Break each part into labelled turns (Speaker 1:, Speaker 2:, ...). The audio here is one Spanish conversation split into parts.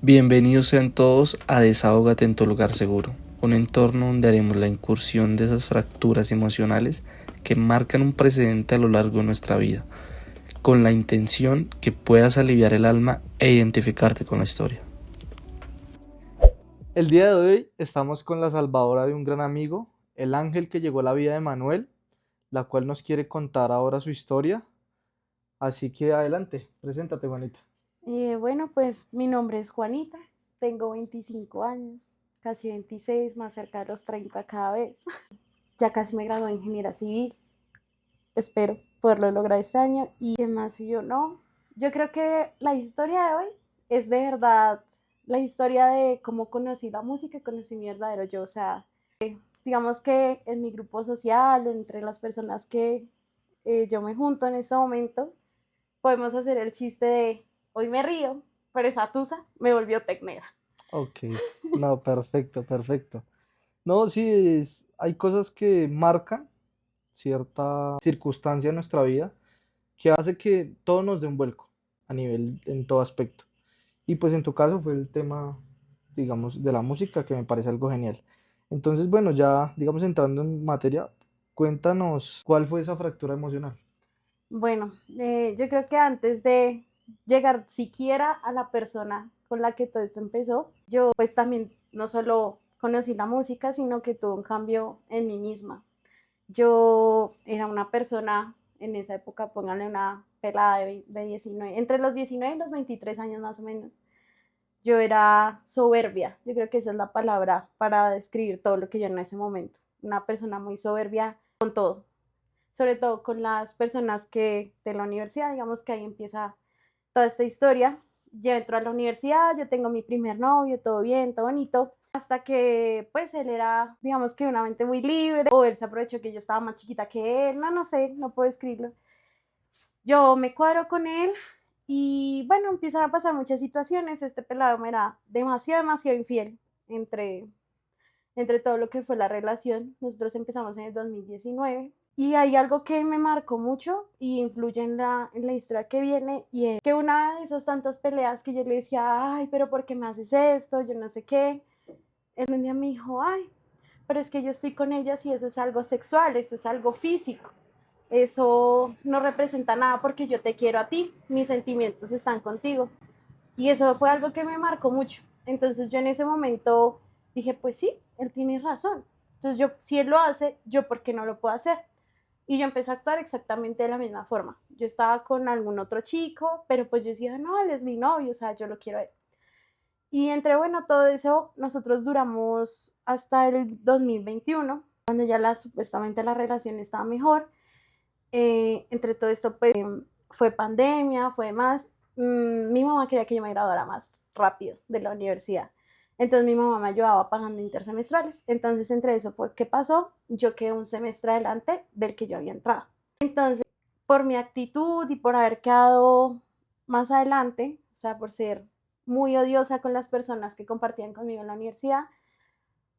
Speaker 1: Bienvenidos sean todos a Desahógate en tu lugar seguro, un entorno donde haremos la incursión de esas fracturas emocionales que marcan un precedente a lo largo de nuestra vida, con la intención que puedas aliviar el alma e identificarte con la historia. El día de hoy estamos con la salvadora de un gran amigo, el ángel que llegó a la vida de Manuel, la cual nos quiere contar ahora su historia. Así que adelante, preséntate, Juanita.
Speaker 2: Bueno, pues mi nombre es Juanita, tengo 25 años, casi 26, más cerca de los 30 cada vez. Ya casi me gradué de ingeniera civil, espero poderlo lograr este año. ¿Y qué más yo no? Yo creo que la historia de hoy es de verdad la historia de cómo conocí la música y conocí mi verdadero yo. O sea, digamos que en mi grupo social o entre las personas que yo me junto en este momento, podemos hacer el chiste de hoy me río, pero esa tusa me volvió tecnera.
Speaker 1: Ok, no, perfecto, perfecto. No, sí, hay cosas que marcan cierta circunstancia en nuestra vida que hace que todo nos dé un vuelco a nivel, en todo aspecto. Y pues en tu caso fue el tema, digamos, de la música, que me parece algo genial. Entonces, bueno, ya, digamos, entrando en materia, cuéntanos cuál fue esa fractura emocional.
Speaker 2: Bueno, yo creo que antes de llegar siquiera a la persona con la que todo esto empezó, yo pues también no solo conocí la música, sino que tuve un cambio en mí misma. Yo era una persona en esa época, pónganle una pelada de 19, entre los 19 y los 23 años más o menos. Yo era soberbia, yo creo que esa es la palabra para describir todo lo que yo en ese momento. Una persona muy soberbia con todo, sobre todo con las personas que de la universidad, digamos que ahí empieza toda esta historia. Yo entro a la universidad, yo tengo mi primer novio, todo bien, todo bonito, hasta que pues él era, digamos que una mente muy libre, o él se aprovechó que yo estaba más chiquita que él, no, no sé, no puedo escribirlo. Yo me cuadro con él y bueno, empiezan a pasar muchas situaciones, este pelado me era demasiado, demasiado infiel entre todo lo que fue la relación. Nosotros empezamos en el 2019 y hay algo que me marcó mucho y influye en la historia que viene, y es que una de esas tantas peleas que yo le decía, ay, pero ¿por qué me haces esto? Yo no sé qué. Él un día me dijo, ay, pero es que yo estoy con ellas y eso es algo sexual, eso es algo físico. Eso no representa nada porque yo te quiero a ti, mis sentimientos están contigo. Y eso fue algo que me marcó mucho. Entonces yo en ese momento dije, pues sí, él tiene razón. Entonces yo, si él lo hace, yo por qué no lo puedo hacer. Y yo empecé a actuar exactamente de la misma forma. Yo estaba con algún otro chico, pero pues yo decía, no, él es mi novio, o sea, yo lo quiero a él. Y entre, bueno, todo eso, nosotros duramos hasta el 2021, cuando ya supuestamente la relación estaba mejor. Entre todo esto, pues fue pandemia, fue más. Mi mamá quería que yo me graduara más rápido de la universidad. Entonces mi mamá me ayudaba pagando intersemestrales. Entonces entre eso, pues, ¿qué pasó? Yo quedé un semestre adelante del que yo había entrado. Entonces, por mi actitud y por haber quedado más adelante, o sea, por ser muy odiosa con las personas que compartían conmigo en la universidad,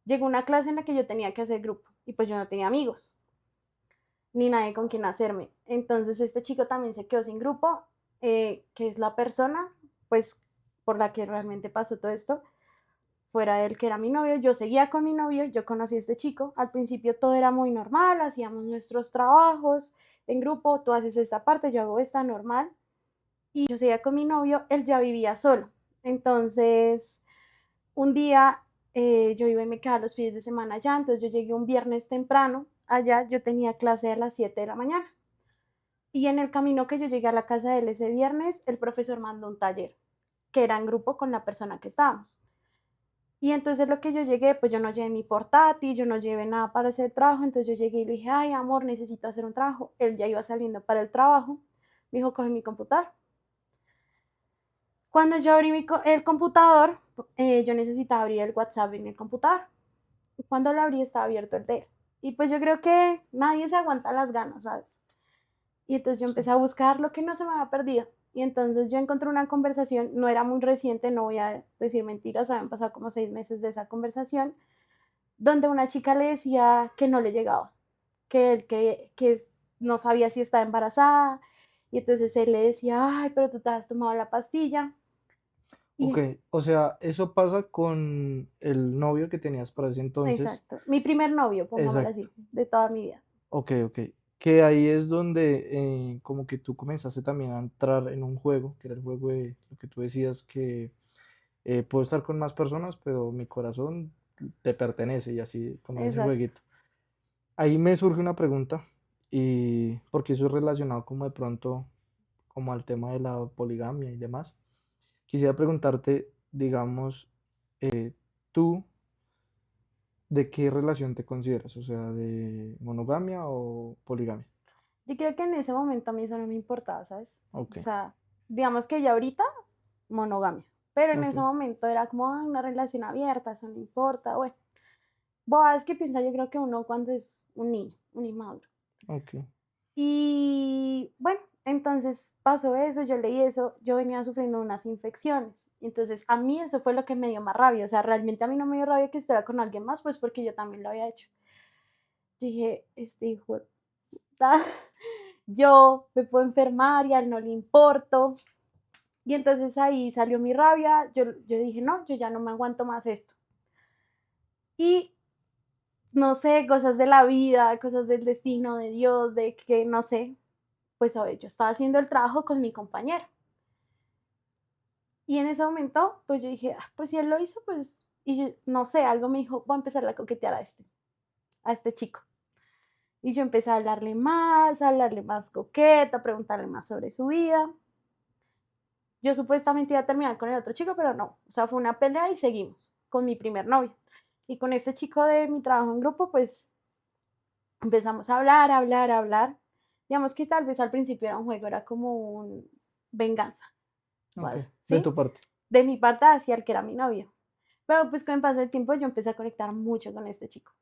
Speaker 2: llegó una clase en la que yo tenía que hacer grupo y pues yo no tenía amigos ni nadie con quien hacerme. Entonces este chico también se quedó sin grupo, que es la persona, pues, por la que realmente pasó todo esto. Fuera él, que era mi novio, yo seguía con mi novio, yo conocí a este chico. Al principio todo era muy normal, hacíamos nuestros trabajos en grupo, tú haces esta parte, yo hago esta normal. Y yo seguía con mi novio, él ya vivía solo. Entonces, un día yo iba y me quedaba los fines de semana allá, entonces yo llegué un viernes temprano allá, yo tenía clase a las 7 de la mañana. Y en el camino que yo llegué a la casa de él ese viernes, el profesor mandó un taller, que era en grupo con la persona que estábamos. Y entonces lo que yo llegué, pues yo no llevé mi portátil, yo no llevé nada para hacer trabajo, entonces yo llegué y le dije, ay, amor, necesito hacer un trabajo. Él ya iba saliendo para el trabajo, me dijo, coge mi computador. Cuando yo abrí el computador, yo necesitaba abrir el WhatsApp en el computador. Cuando lo abrí estaba abierto el de él. Y pues yo creo que nadie se aguanta las ganas, ¿sabes? Y entonces yo empecé a buscar lo que no se me había perdido. Y entonces yo encontré una conversación, no era muy reciente, no voy a decir mentiras, habían pasado como 6 meses de esa conversación, donde una chica le decía que no le llegaba, que no sabía si estaba embarazada. Y entonces él le decía, ay, pero tú te has tomado la pastilla.
Speaker 1: Ok,
Speaker 2: Y
Speaker 1: o sea, eso pasa con el novio que tenías para ese entonces.
Speaker 2: exacto, mi primer novio, pongámoslo
Speaker 1: Exacto.
Speaker 2: así, de toda mi vida.
Speaker 1: Ok, ok. Que ahí es donde como que tú comenzaste también a entrar en un juego, que era el juego de lo que tú decías que puedo estar con más personas, pero mi corazón te pertenece y así, como ese
Speaker 2: Exacto.
Speaker 1: jueguito. Ahí me surge una pregunta, y porque eso es relacionado como de pronto como al tema de la poligamia y demás. Quisiera preguntarte, digamos, tú, ¿de qué relación te consideras? O sea, ¿de monogamia o poligamia?
Speaker 2: Yo creo que en ese momento a mí eso no me importaba, ¿sabes?
Speaker 1: Ok,
Speaker 2: O sea, digamos que ya ahorita, monogamia. Pero en
Speaker 1: ok,
Speaker 2: ese momento era como "Ay, una relación abierta, eso no importa". Bueno, boas que piensa yo creo que uno cuando es un niño, un inmaduro.
Speaker 1: ok,
Speaker 2: Y bueno, entonces pasó eso, yo leí eso, yo venía sufriendo unas infecciones. Entonces a mí eso fue lo que me dio más rabia. O sea, realmente a mí no me dio rabia que estuviera con alguien más, pues porque yo también lo había hecho. Yo dije, este hijo de puta, yo me puedo enfermar y a él no le importo. Y entonces ahí salió mi rabia, yo dije, no, yo ya no me aguanto más esto. Y no sé, cosas de la vida, cosas del destino, de Dios, de que no sé, pues a ver, yo estaba haciendo el trabajo con mi compañero. Y en ese momento, pues yo dije, ah, pues si él lo hizo, pues, y yo, no sé, algo me dijo, voy a empezar a coquetear a este chico. Y yo empecé a hablarle más coqueta, a preguntarle más sobre su vida. Yo supuestamente iba a terminar con el otro chico, pero no. O sea, fue una pelea y seguimos con mi primer novio. Y con este chico de mi trabajo en grupo, pues empezamos a hablar, a hablar, a hablar. Digamos que tal vez al principio era un juego, era como un venganza,
Speaker 1: ok. De
Speaker 2: ¿sí?
Speaker 1: tu parte.
Speaker 2: De mi parte hacia el que era mi novio. Pero pues con el paso del tiempo yo empecé a conectar mucho con este chico.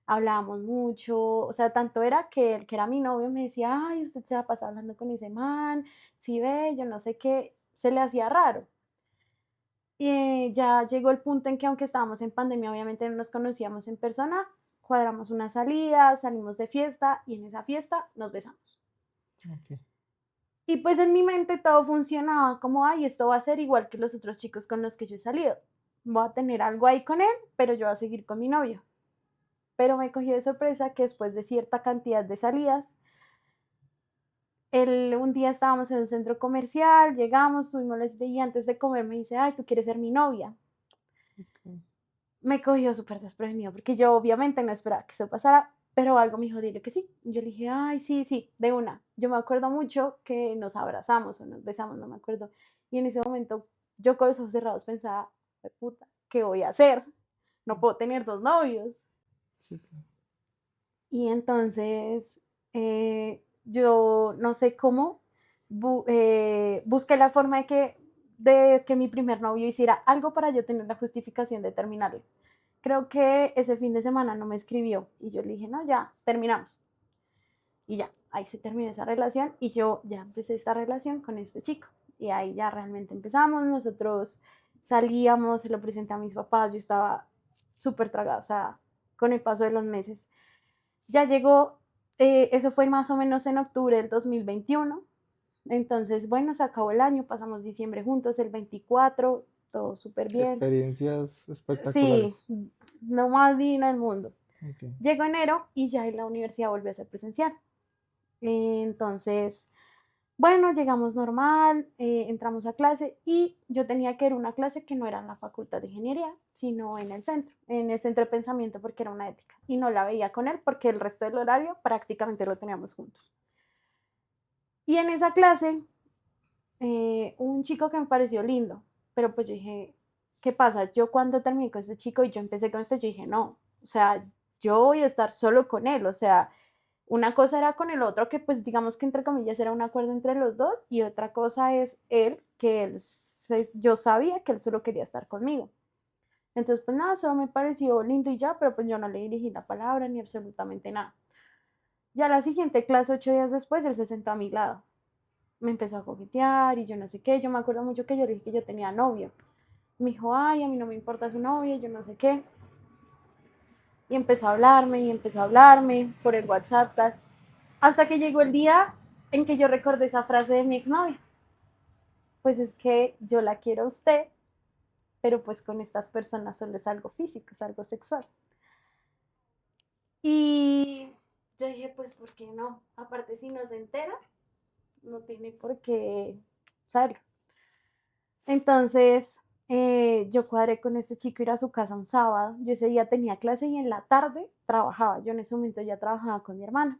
Speaker 2: Hablábamos mucho, o sea, tanto era que el que era mi novio me decía, ay, usted se va a pasar hablando con ese man, si ve, yo no sé qué, se le hacía raro. Y ya llegó el punto en que aunque estábamos en pandemia, obviamente no nos conocíamos en persona, cuadramos una salida, salimos de fiesta y en esa fiesta nos besamos.
Speaker 1: Ok,
Speaker 2: Y pues en mi mente todo funcionaba como, ay, esto va a ser igual que los otros chicos con los que yo he salido. Voy a tener algo ahí con él, pero yo voy a seguir con mi novio. Pero me cogió de sorpresa que después de cierta cantidad de salidas, un día estábamos en un centro comercial, llegamos, tuvimos la cita y antes de comer me dice, ay, ¿tú quieres ser mi novia?
Speaker 1: ok,
Speaker 2: Me cogió súper desprevenido porque yo obviamente no esperaba que eso pasara, pero algo me dijo, dile que sí. Yo le dije, ay, sí, sí, de una. Yo me acuerdo mucho que nos abrazamos o nos besamos, no me acuerdo. Y en ese momento yo con los ojos cerrados pensaba, puta, ¿qué voy a hacer? No puedo tener dos novios.
Speaker 1: sí, claro.
Speaker 2: Y entonces yo no sé cómo busqué la forma de que mi primer novio hiciera algo para yo tener la justificación de terminarle. Creo que ese fin de semana no me escribió y yo le dije, no, ya, terminamos. Y ya, ahí se terminó esa relación y yo ya empecé esta relación con este chico. Y ahí ya realmente empezamos, nosotros salíamos, se lo presenté a mis papás, yo estaba súper tragada, o sea, con el paso de los meses. Ya llegó, eso fue más o menos en octubre del 2021. Entonces, bueno, se acabó el año, pasamos diciembre juntos, el 24, todo súper bien.
Speaker 1: Experiencias
Speaker 2: Sí,
Speaker 1: espectaculares.
Speaker 2: lo más divino del mundo.
Speaker 1: Ok,
Speaker 2: Llegó enero y ya en la universidad volvió a ser presencial. Entonces, bueno, llegamos normal, entramos a clase y yo tenía que ir a una clase que no era en la Facultad de Ingeniería, sino en el centro de pensamiento porque era una ética. Y no la veía con él porque el resto del horario prácticamente lo teníamos juntos. Y en esa clase, un chico que me pareció lindo, pero pues yo dije, ¿qué pasa? Yo cuando terminé con este chico y yo empecé con este, yo dije, no, o sea, yo voy a estar solo con él, o sea, una cosa era con el otro que pues digamos que entre comillas era un acuerdo entre los dos y otra cosa es él, que yo sabía que él solo quería estar conmigo. Entonces pues nada, solo me pareció lindo y ya, pero pues yo no le dirigí la palabra ni absolutamente nada. Ya la siguiente clase, 8 días después, él se sentó a mi lado. Me empezó a coquetear y yo no sé qué. Yo me acuerdo mucho que yo le dije que yo tenía novio. Me dijo, ay, a mí no me importa su novio, yo no sé qué. Y empezó a hablarme y empezó a hablarme por el WhatsApp, tal. Hasta que llegó el día en que yo recordé esa frase de mi exnovia. Pues es que yo la quiero a usted pero pues con estas personas solo es algo físico, es algo sexual. Y yo dije, pues, ¿por qué no? Aparte, si no se entera, no tiene por qué saberlo. Entonces, yo cuadré con este chico ir a su casa un sábado. Yo ese día tenía clase y en la tarde trabajaba. Yo en ese momento ya trabajaba con mi hermana.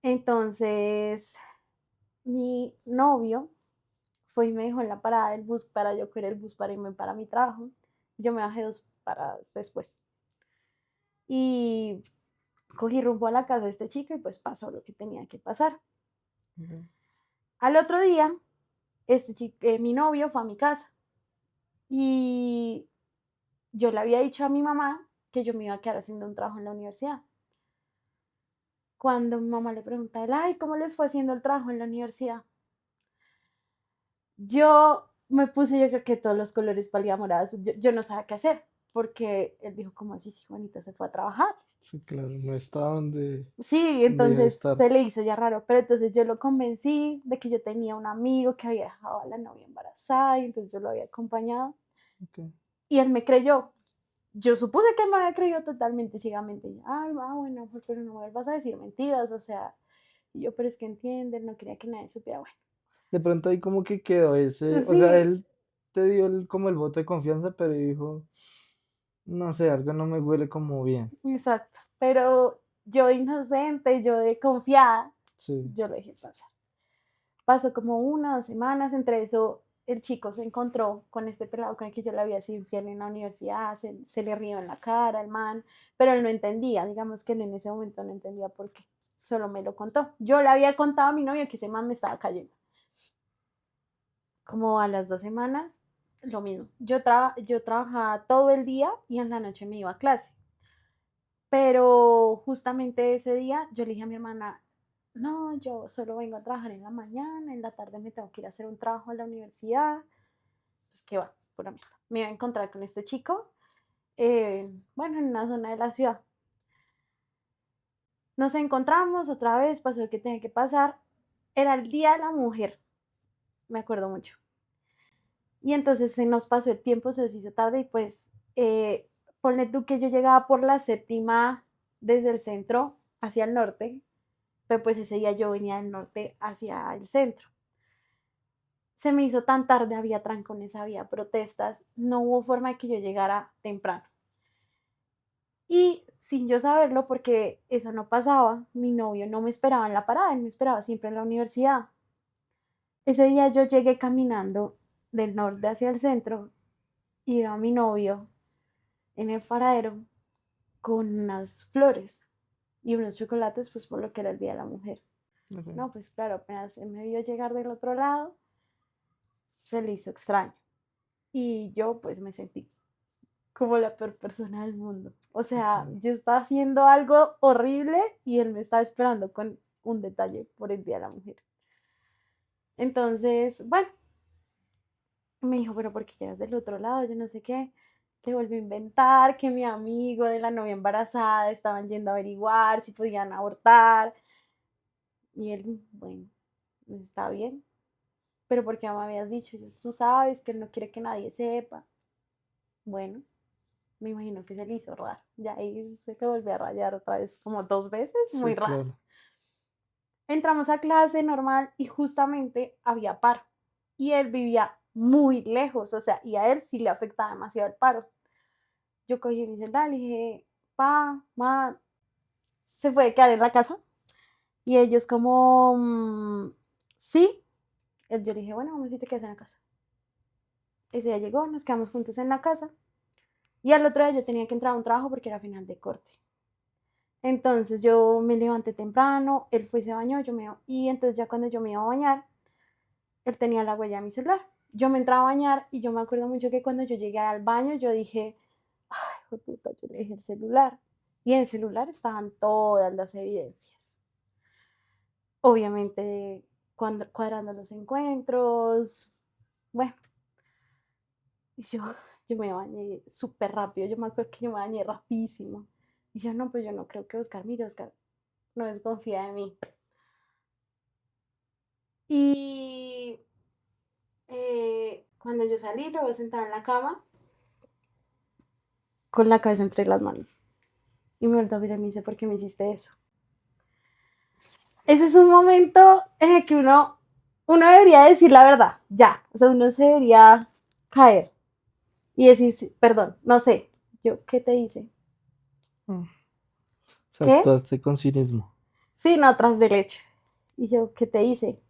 Speaker 2: Entonces, mi novio fue y me dejó en la parada del bus para yo coger el bus para irme para mi trabajo. Yo me bajé 2 paradas después. Y cogí rumbo a la casa de este chico y pues pasó lo que tenía que pasar.
Speaker 1: Ujú.
Speaker 2: Al otro día, mi novio fue a mi casa y yo le había dicho a mi mamá que yo me iba a quedar haciendo un trabajo en la universidad. Cuando mi mamá le pregunta a él, ay, ¿cómo les fue haciendo el trabajo en la universidad? Yo me puse, yo creo que todos los colores morados. Yo no sabía qué hacer, porque él dijo, ¿cómo así si Juanita se fue a trabajar?
Speaker 1: Sí, claro, no está
Speaker 2: Sí,
Speaker 1: donde debe
Speaker 2: entonces
Speaker 1: estar.
Speaker 2: se le hizo ya raro, pero entonces yo lo convencí de que yo tenía un amigo que había dejado a la novia embarazada y entonces yo lo había acompañado
Speaker 1: Ok.
Speaker 2: y él me creyó. Yo supuse que él me había creído totalmente ciegamente. Ay, bueno, pero no me vuelvas a decir mentiras, o sea, y yo, pero es que entiende, no quería que nadie supiera.
Speaker 1: De pronto ahí como que quedó ese,
Speaker 2: Bueno,
Speaker 1: o sea,
Speaker 2: sí,
Speaker 1: él te dio como el voto de confianza, pero dijo, no sé, algo no me huele como bien.
Speaker 2: exacto. Pero yo inocente, yo de confiada,
Speaker 1: Sí,
Speaker 2: yo lo dejé pasar. Pasó como 1 o 2 semanas, entre eso el chico se encontró con este pelado con el que yo le había sido infiel en la universidad, se le rió en la cara el man, pero él no entendía, digamos que él en ese momento no entendía por qué, solo me lo contó. Yo le había contado a mi novio que ese man me estaba cayendo. Como a las 2 semanas, lo mismo. Yo trabajaba todo el día y en la noche me iba a clase. Pero justamente ese día yo le dije a mi hermana, no, yo solo vengo a trabajar en la mañana, en la tarde me tengo que ir a hacer un trabajo a la universidad. Pues qué va, pura mierda. Me iba a encontrar con este chico, bueno, en una zona de la ciudad. Nos encontramos otra vez, pasó lo que tenía que pasar. Era el Día de la Mujer, me acuerdo mucho. Y entonces se nos pasó el tiempo, se nos hizo tarde y pues ponle tú que yo llegaba por la séptima desde el centro hacia el norte, pero pues ese día yo venía del norte hacia el centro. Se me hizo tan tarde, había trancones, había protestas, no hubo forma de que yo llegara temprano. Y sin yo saberlo, porque eso no pasaba, mi novio no me esperaba en la parada, él me esperaba siempre en la universidad. Ese día yo llegué caminando del norte hacia el centro y veo a mi novio en el paradero con unas flores y unos chocolates, pues por lo que era el Día de la Mujer.
Speaker 1: ok.
Speaker 2: No, pues claro, apenas él me vio llegar del otro lado, se le hizo extraño. Y yo pues me sentí como la peor persona del mundo. O
Speaker 1: Sí,
Speaker 2: sea,
Speaker 1: claro.
Speaker 2: yo estaba haciendo algo horrible y él me estaba esperando con un detalle por el Día de la Mujer. Entonces, bueno, me dijo, pero ¿por qué llegas del otro lado? Yo no sé qué. Le volví a inventar que mi amigo de la novia embarazada estaban yendo a averiguar si podían abortar. Y él, bueno, está bien. Pero ¿por qué no me habías dicho? Yo, tú sabes que él no quiere que nadie sepa. Bueno, me imagino que se le hizo raro. Ya ahí se te volvió a rayar otra vez como 2 veces, muy
Speaker 1: Sí,
Speaker 2: raro.
Speaker 1: claro.
Speaker 2: Entramos a clase normal y justamente había paro. Y él vivía muy lejos, o sea, y a él sí le afectaba demasiado el paro. Yo cogí mi celular y dije, pa, ma, se puede quedar en la casa. Y ellos como, sí. Yo le dije, bueno, vamos si te quedas en la casa. Ese día llegó, nos quedamos juntos en la casa. Y al otro día yo tenía que entrar a un trabajo porque era final de corte. Entonces yo me levanté temprano, él fue y se bañó, y entonces ya cuando yo me iba a bañar, él tenía la huella de mi celular. Yo me entraba a bañar y yo me acuerdo mucho que cuando yo llegué al baño yo dije, ay, puta, yo le dejé el celular. Y en el celular estaban todas las evidencias. Obviamente cuadrando los encuentros, bueno, y yo me bañé súper rápido, yo me acuerdo que yo me bañé rapidísimo. Y yo no, pues yo no creo que Oscar, mire, Oscar no desconfía de mí. Y Cuando yo salí, lo veo sentada en la cama, con la cabeza entre las manos. Y me vuelto a mirar y me dice, ¿por qué me hiciste eso? Ese es un momento en el que uno debería decir la verdad, ya. O sea, uno se debería caer y decir, "Sí, perdón, no sé, yo, ¿qué te hice?
Speaker 1: O sea,
Speaker 2: ¿Qué?
Speaker 1: actuaste con cinismo.
Speaker 2: Sí, no, tras de leche. Y yo, ¿qué te hice?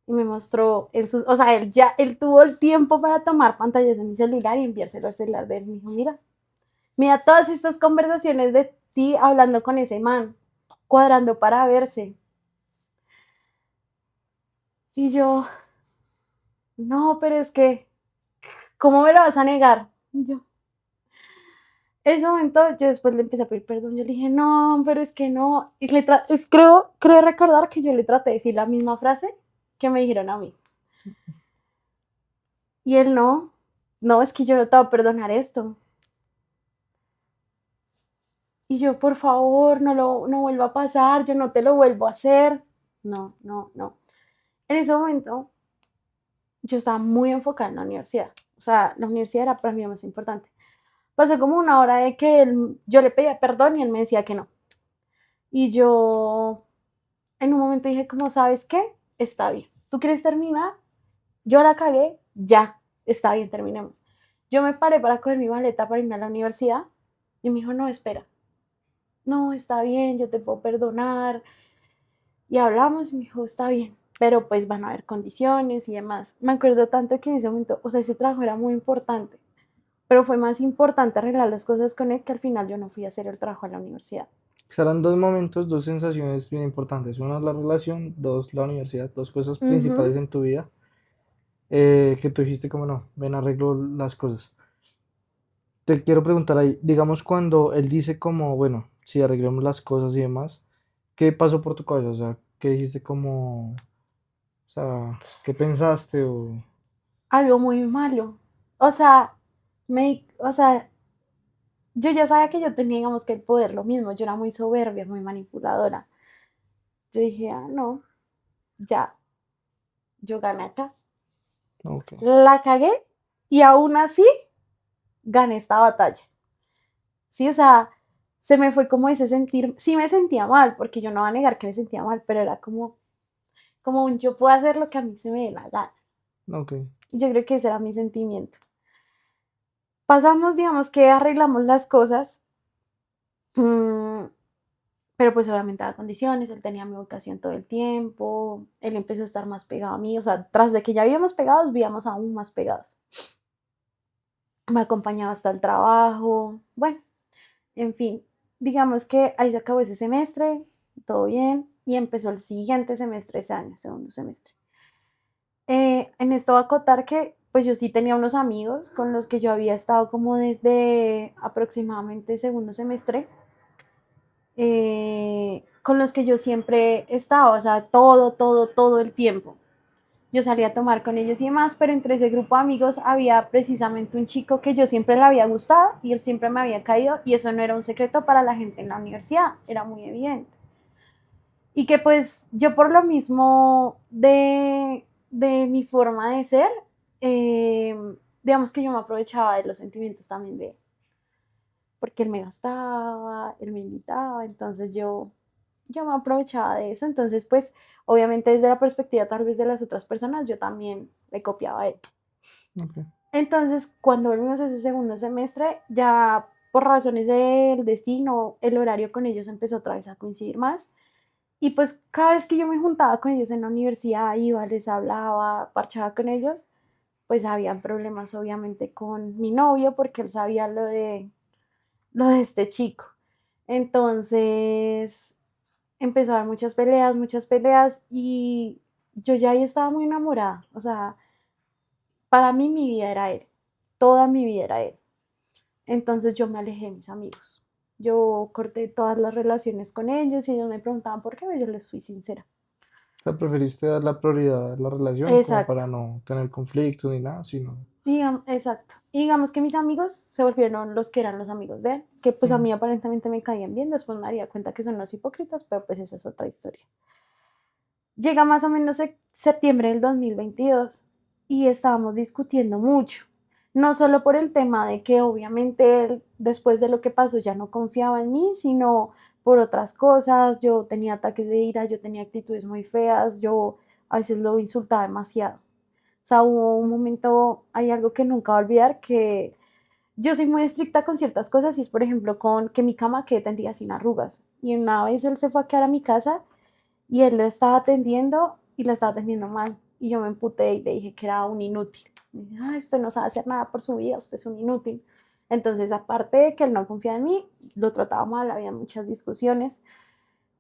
Speaker 2: Y me mostró en sus, o sea, él tuvo el tiempo para tomar pantallas de mi celular y enviárselo al celular de él. Me dijo, mira todas estas conversaciones de ti hablando con ese man, cuadrando para verse. Y yo, no, pero es que, ¿cómo me lo vas a negar? Y yo, ese momento yo después le empecé a pedir perdón. Yo le dije, no, pero es que no. Y creo recordar que yo le traté de decir la misma frase que me dijeron a mí. Y él no, es que yo no te voy a perdonar esto. Y yo, por favor, no vuelva a pasar, yo no te lo vuelvo a hacer. No, no, no. En ese momento yo estaba muy enfocada en la universidad. O sea, la universidad era para mí lo más importante. Pasó como una hora de que yo le pedía perdón y él me decía que no. Y yo en un momento dije, como sabes qué, está bien. ¿Tú quieres terminar? Yo la cagué, ya, está bien, terminemos. Yo me paré para coger mi maleta para irme a la universidad y me dijo, no, espera. No, está bien, yo te puedo perdonar. Y hablamos y me dijo, está bien, pero pues van a haber condiciones y demás. Me acuerdo tanto que en ese momento, o sea, ese trabajo era muy importante, pero fue más importante arreglar las cosas con él que al final yo no fui a hacer el trabajo en la universidad.
Speaker 1: Serán dos momentos, dos sensaciones bien importantes. Una, la relación, dos, la universidad, dos cosas
Speaker 2: Ujú.
Speaker 1: principales en tu vida que tú dijiste como no, ven arreglo las cosas. Te quiero preguntar ahí, digamos cuando él dice como, bueno, si arreglamos las cosas y demás, ¿qué pasó por tu cabeza? O sea, ¿qué dijiste como, o sea, qué pensaste o...
Speaker 2: Algo muy malo. O sea, o sea, yo ya sabía que yo tenía, digamos, que el poder, lo mismo, yo era muy soberbia, muy manipuladora. Yo dije, no, ya, yo gané acá.
Speaker 1: Ok,
Speaker 2: La cagué y aún así gané esta batalla. Sí, o sea, se me fue como ese sentir, sí me sentía mal, porque yo no voy a negar que me sentía mal, pero era como un yo puedo hacer lo que a mí se me dé la gana.
Speaker 1: ok.
Speaker 2: Yo creo que ese era mi sentimiento. Pasamos, digamos que arreglamos las cosas, mmm, pero pues obviamente a condiciones, él tenía mi vocación todo el tiempo, él empezó a estar más pegado a mí, o sea, tras de que ya habíamos pegados, vivíamos aún más pegados. Me acompañaba hasta el trabajo, bueno, en fin, digamos que ahí se acabó ese semestre, todo bien, y empezó el siguiente semestre ese año, segundo semestre. En esto va a acotar que pues yo sí tenía unos amigos con los que yo había estado como desde aproximadamente segundo semestre, con los que yo siempre estaba, o sea, todo el tiempo. Yo salía a tomar con ellos y demás, pero entre ese grupo de amigos había precisamente un chico que yo siempre le había gustado y él siempre me había caído y eso no era un secreto para la gente en la universidad, era muy evidente. Y que pues yo por lo mismo de mi forma de ser, eh, digamos que yo me aprovechaba de los sentimientos también de él, porque él me gastaba, él me invitaba, entonces yo me aprovechaba de eso, entonces pues obviamente desde la perspectiva tal vez de las otras personas, yo también le copiaba a él.
Speaker 1: Ok.
Speaker 2: Entonces cuando volvimos a ese segundo semestre, ya por razones del destino, el horario con ellos empezó otra vez a coincidir más. Y pues cada vez que yo me juntaba con ellos en la universidad, iba, les hablaba, parchaba con ellos, pues habían problemas obviamente con mi novio porque él sabía lo de este chico. Entonces empezó a haber muchas peleas y yo ya ahí estaba muy enamorada. O sea, para mí mi vida era él, toda mi vida era él. Entonces yo me alejé de mis amigos. Yo corté todas las relaciones con ellos y ellos me preguntaban por qué, yo les fui sincera.
Speaker 1: O sea, preferiste dar la prioridad a la relación como
Speaker 2: Exacto.
Speaker 1: para no tener conflictos ni nada, sino...
Speaker 2: Exacto. Y digamos que mis amigos se volvieron los que eran los amigos de él, que pues a
Speaker 1: Mm,
Speaker 2: mí aparentemente me caían bien, después me daría cuenta que son los hipócritas, pero pues esa es otra historia. Llega más o menos septiembre del 2022 y estábamos discutiendo mucho. No solo por el tema de que obviamente él, después de lo que pasó, ya no confiaba en mí, sino por otras cosas. Yo tenía ataques de ira, yo tenía actitudes muy feas, yo a veces lo insultaba demasiado. O sea, hubo un momento, hay algo que nunca voy a olvidar, que yo soy muy estricta con ciertas cosas y es, por ejemplo, con que mi cama quede tendida sin arrugas. Y una vez él se fue a quedar a mi casa y él lo estaba atendiendo y lo estaba atendiendo mal. Y yo me emputé y le dije que era un inútil. Me dije, ah, usted no sabe hacer nada por su vida, usted es un inútil. Entonces, aparte de que él no confía en mí, lo trataba mal, había muchas discusiones.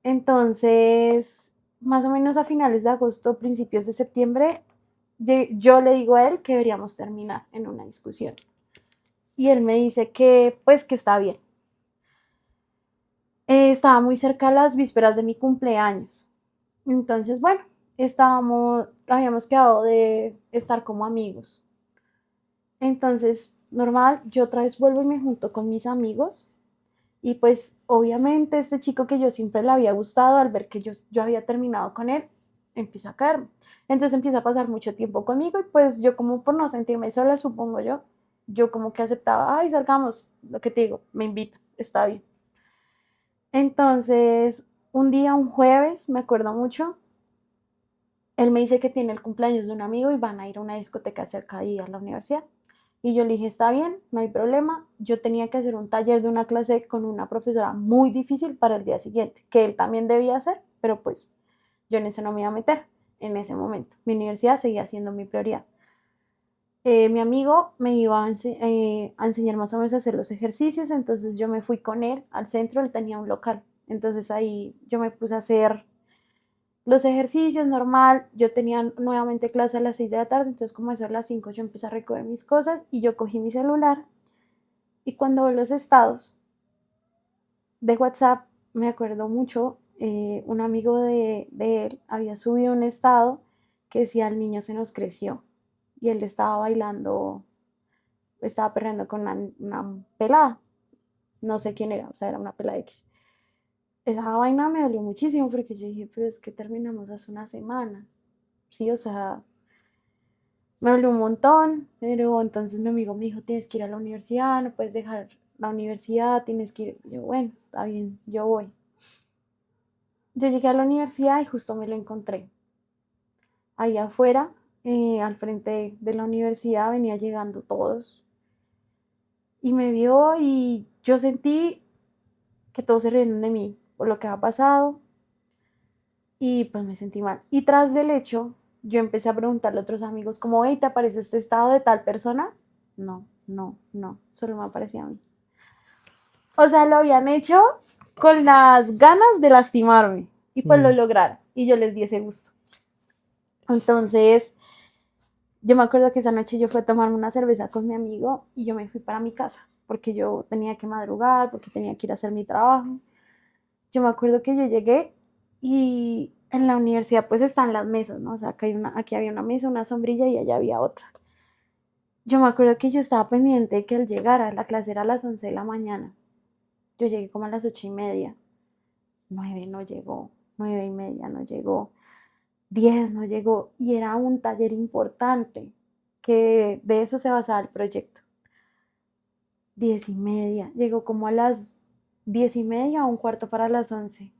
Speaker 2: Entonces, más o menos a finales de agosto, principios de septiembre, yo le digo a él que deberíamos terminar en una discusión. Y él me dice que, pues, que está bien. Estaba muy cerca a las vísperas de mi cumpleaños. Entonces, bueno, habíamos quedado de estar como amigos. Entonces, normal, yo otra vez vuelvo y me junto con mis amigos. Y pues, obviamente, este chico que yo siempre le había gustado, al ver que yo había terminado con él, empieza a caerme. Entonces empieza a pasar mucho tiempo conmigo y pues yo como por no sentirme sola, supongo yo como que aceptaba, ay, salgamos, lo que te digo, me invita, está bien. Entonces, un día, un jueves, me acuerdo mucho, él me dice que tiene el cumpleaños de un amigo y van a ir a una discoteca cerca de ahí a la universidad. Y yo le dije, está bien, no hay problema. Yo tenía que hacer un taller de una clase con una profesora muy difícil para el día siguiente, que él también debía hacer, pero pues yo en eso no me iba a meter en ese momento. Mi universidad seguía siendo mi prioridad. Mi amigo me iba a enseñar más o menos a hacer los ejercicios, entonces yo me fui con él al centro, él tenía un local. Entonces ahí yo me puse a hacer los ejercicios normal, yo tenía nuevamente clase a las 6 de la tarde, entonces como eso a las 5 yo empecé a recoger mis cosas y yo cogí mi celular y cuando veo los estados de WhatsApp, me acuerdo mucho, un amigo de él había subido un estado que decía el niño se nos creció y él estaba bailando, estaba perreando con una pelada, no sé quién era, o sea, era una pelada X. Esa vaina me dolió muchísimo porque yo dije, pero es que terminamos hace una semana, sí, o sea, me dolió un montón, pero entonces mi amigo me dijo, tienes que ir a la universidad, no puedes dejar la universidad, tienes que ir. Yo, bueno, está bien, yo voy. Yo llegué a la universidad y justo me lo encontré. Ahí afuera, al frente de la universidad, venía llegando todos y me vio y yo sentí que todos se ríen de mí por lo que ha pasado y pues me sentí mal. Y tras del hecho, yo empecé a preguntarle a otros amigos como, hey, ¿te aparece este estado de tal persona? No, no, no, solo me aparecía a mí. O sea, lo habían hecho con las ganas de lastimarme y pues lo
Speaker 1: Mm.
Speaker 2: lograron y yo les di ese gusto. Entonces, yo me acuerdo que esa noche yo fui a tomarme una cerveza con mi amigo y yo me fui para mi casa porque yo tenía que madrugar, porque tenía que ir a hacer mi trabajo. Yo me acuerdo que yo llegué y en la universidad pues están las mesas, ¿no? O sea, aquí había una mesa, una sombrilla y allá había otra. Yo me acuerdo que yo estaba pendiente de que él llegara, la clase era a las 11 de la mañana. Yo llegué como a las 8:30, 9 no llegó, 9:30 no llegó, 10 no llegó y era un taller importante que de eso se basaba el proyecto. 10:30, llegó como a las 10:30 o un cuarto para las 11.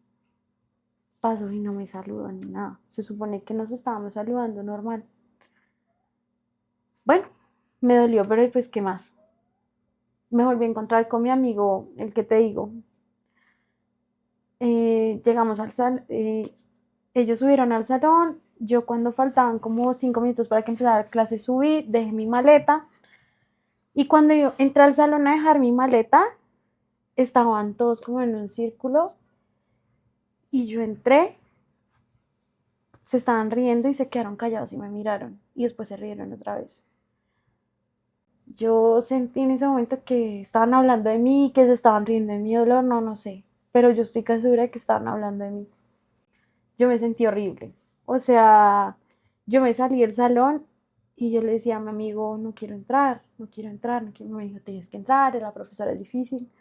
Speaker 2: Pasó y no me saludó ni nada. Se supone que nos estábamos saludando normal. Bueno, me dolió, pero pues qué más. Me volví a encontrar con mi amigo, el que te digo. Llegamos al salón, ellos subieron al salón, yo cuando faltaban como 5 minutos para que empezara la clase subí, dejé mi maleta y cuando yo entré al salón a dejar mi maleta, estaban todos como en un círculo y yo entré, se estaban riendo y se quedaron callados y me miraron y después se rieron otra vez. Yo sentí en ese momento que estaban hablando de mí, que se estaban riendo de mi dolor, no, no sé, pero yo estoy casi segura de que estaban hablando de mí. Yo me sentí horrible. O sea, yo me salí del salón y yo le decía a mi amigo, no quiero entrar, no quiero entrar, no quiero. Me dijo, tienes que entrar, la profesora es difícil.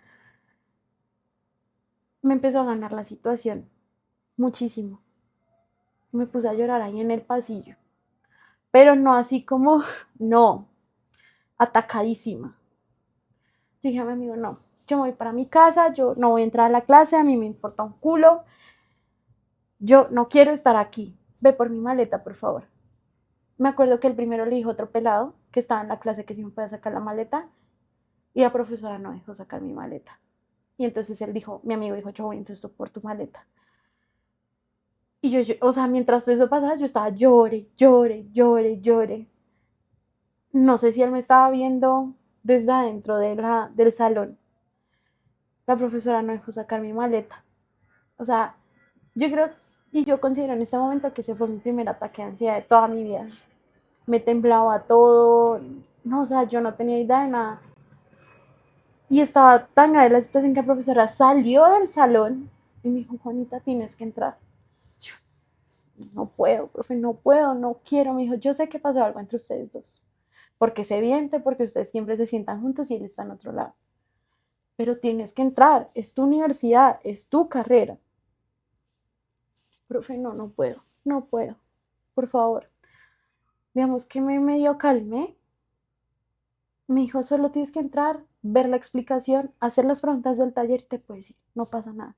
Speaker 2: Me empezó a ganar la situación, muchísimo. Me puse a llorar ahí en el pasillo. pero no así como, no, atacadísima. Yo dije a mi amigo, no, yo me voy para mi casa, yo no voy a entrar a la clase, a mí me importa un culo, yo no quiero estar aquí, ve por mi maleta, por favor. Me acuerdo que el primero le dijo a otro pelado que estaba en la clase que sí me podía sacar la maleta y la profesora no dejó sacar mi maleta. Y entonces él dijo, mi amigo dijo, yo voy entonces por tu maleta. Y yo, o sea, mientras todo eso pasaba, yo estaba llore, llore, llore, llore. No sé si él me estaba viendo desde adentro del salón. La profesora no dejó sacar mi maleta. O sea, yo creo y yo considero en este momento que ese fue mi primer ataque de ansiedad de toda mi vida. Me temblaba todo, no, o sea, yo no tenía idea de nada. Y estaba tan grave la situación que la profesora salió del salón y me dijo, Juanita, tienes que entrar. Yo, no puedo, profe, no puedo, no quiero. Me dijo, yo sé que pasó algo entre ustedes dos, porque es evidente, porque ustedes siempre se sientan juntos y él está en otro lado. Pero tienes que entrar, es tu universidad, es tu carrera. Profe, no, no puedo, no puedo, por favor. Digamos que me medio calmé. Me dijo, solo tienes que entrar, ver la explicación, hacer las preguntas del taller y te puedes ir, no pasa nada.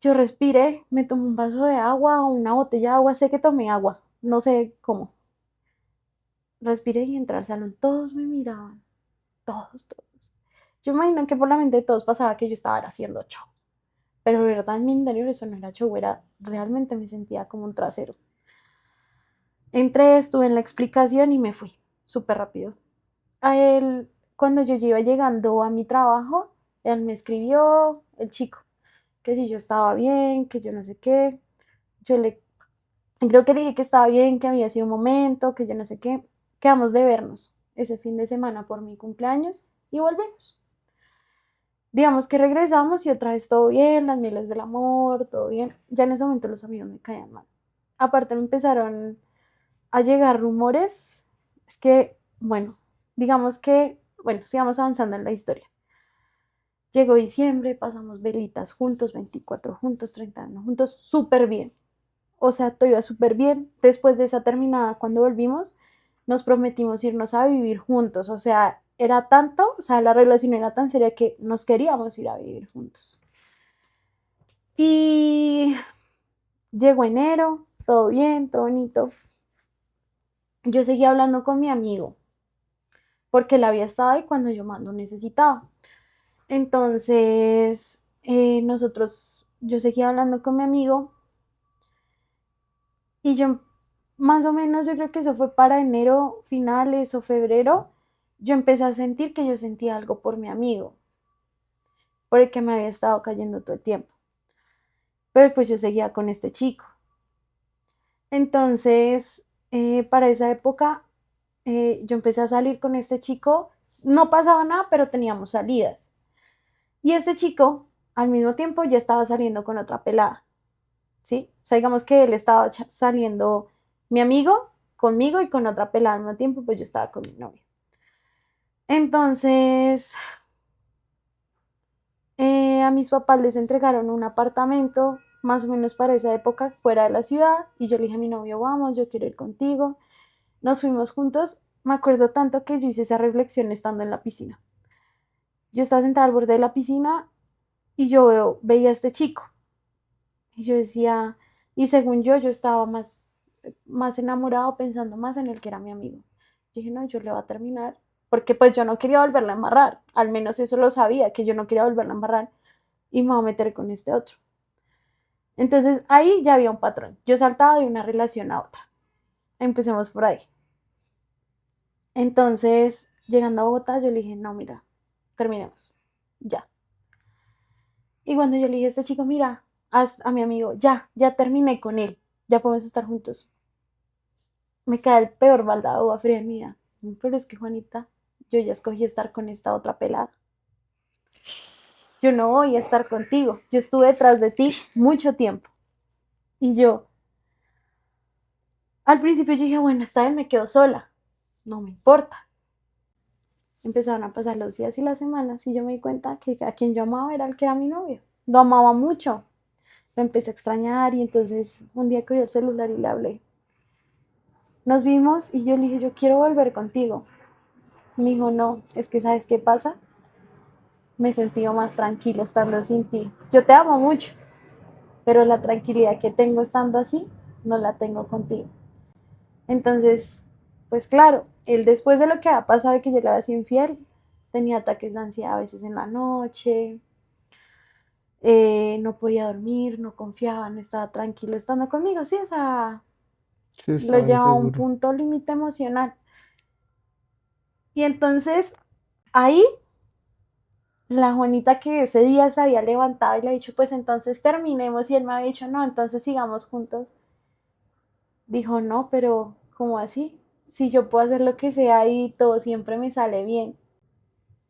Speaker 2: Yo respiré, me tomé un vaso de agua o una botella de agua, sé que tomé agua, no sé cómo. Respiré y entré al salón, todos me miraban, todos, todos. Yo imagino que por la mente de todos pasaba que yo estaba haciendo show, pero de verdad en mi interior eso no era show, era realmente me sentía como un trasero. Entré, estuve en la explicación y me fui, súper rápido. A él, cuando yo iba llegando a mi trabajo, él me escribió, el chico, que si yo estaba bien, que yo no sé qué. Yo le creo que le dije que estaba bien, que había sido un momento, que yo no sé qué. Quedamos de vernos ese fin de semana por mi cumpleaños y volvemos. Digamos que regresamos y otra vez todo bien, las mieles del amor, todo bien. Ya en ese momento los amigos me caían mal. Aparte me empezaron a llegar rumores. Es que, bueno, digamos que, bueno, sigamos avanzando en la historia. Llegó diciembre, pasamos velitas juntos, 24 juntos, 31 juntos, súper bien. O sea, todo iba súper bien. Después de esa terminada, cuando volvimos, nos prometimos irnos a vivir juntos. O sea, era tanto, o sea, la relación era tan seria que nos queríamos ir a vivir juntos. Y llegó enero, todo bien, todo bonito. Yo seguía hablando con mi amigo, porque él había estado ahí cuando yo más lo necesitaba. Entonces, yo seguía hablando con mi amigo y yo, más o menos, yo creo que eso fue para enero, finales o febrero, yo empecé a sentir que yo sentía algo por mi amigo, por el que me había estado cayendo todo el tiempo. Pero pues yo seguía con este chico. Entonces, para esa época, yo empecé a salir con este chico. No pasaba nada, pero teníamos salidas. Y este chico, al mismo tiempo, ya estaba saliendo con otra pelada. ¿Sí? O sea, digamos que él estaba saliendo, mi amigo, conmigo y con otra pelada al mismo tiempo, pues yo estaba con mi novio. Entonces, a mis papás les entregaron un apartamento, más o menos para esa época, fuera de la ciudad, y yo le dije a mi novio, vamos, yo quiero ir contigo. Nos fuimos juntos. Me acuerdo tanto que yo hice esa reflexión estando en la piscina. Yo estaba sentada al borde de la piscina y veía a este chico. Y yo decía, y según yo estaba más enamorado, pensando más en el que era mi amigo. Yo dije, no, yo le voy a terminar, porque pues yo no quería volverla a embarrar, al menos eso lo sabía, que yo no quería volverla a embarrar y me voy a meter con este otro. Entonces ahí ya había un patrón. Yo saltaba de una relación a otra. Empecemos por ahí. Entonces, llegando a Bogotá, yo le dije, no, mira, terminemos, ya. Y cuando yo le dije a este chico, mira, a mi amigo, ya terminé con él, ya podemos estar juntos. Me cae el peor baldado de agua fría de mi vida. Pero es que, Juanita, yo ya escogí estar con esta otra pelada. Yo no voy a estar contigo. Yo estuve detrás de ti mucho tiempo. Y yo, al principio yo dije, bueno, esta vez me quedo sola. No me importa. Empezaron a pasar los días y las semanas y yo me di cuenta que a quien yo amaba era el que era mi novio. Lo amaba mucho. Lo empecé a extrañar y entonces un día cogí el celular y le hablé. Nos vimos y yo le dije, yo quiero volver contigo. Me dijo, no, es que ¿sabes qué pasa? Me he sentido más tranquilo estando sin ti. Yo te amo mucho, pero la tranquilidad que tengo estando así, no la tengo contigo. Entonces, pues claro, él después de lo que ha pasado y que yo le había sido infiel, tenía ataques de ansiedad a veces en la noche, no podía dormir, no confiaba, no estaba tranquilo estando conmigo, sí, o sea,
Speaker 1: Sí,
Speaker 2: lo
Speaker 1: estaba
Speaker 2: llevaba a un
Speaker 1: inseguro.
Speaker 2: punto límite emocional. Y entonces ahí la Juanita que ese día se había levantado y le había dicho, pues entonces terminemos, y él me había dicho, no, entonces sigamos juntos, dijo, no, pero ¿cómo así? Si yo puedo hacer lo que sea y todo siempre me sale bien,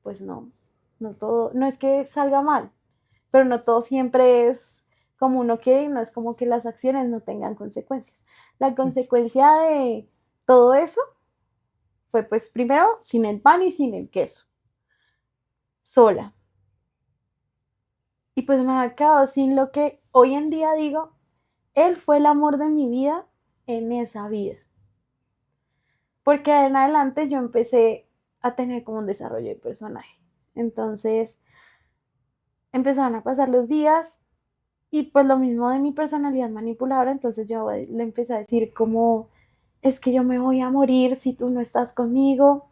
Speaker 2: pues no, no todo, no es que salga mal, pero no todo siempre es como uno quiere y no es como que las acciones no tengan consecuencias. La consecuencia de todo eso fue pues primero sin el pan y sin el queso, sola. Y pues me había quedado sin lo que hoy en día digo, él fue el amor de mi vida en esa vida. Porque en adelante yo empecé a tener como un desarrollo de personaje. Entonces empezaron a pasar los días y pues lo mismo de mi personalidad manipuladora, entonces yo le empecé a decir como, es que yo me voy a morir si tú no estás conmigo.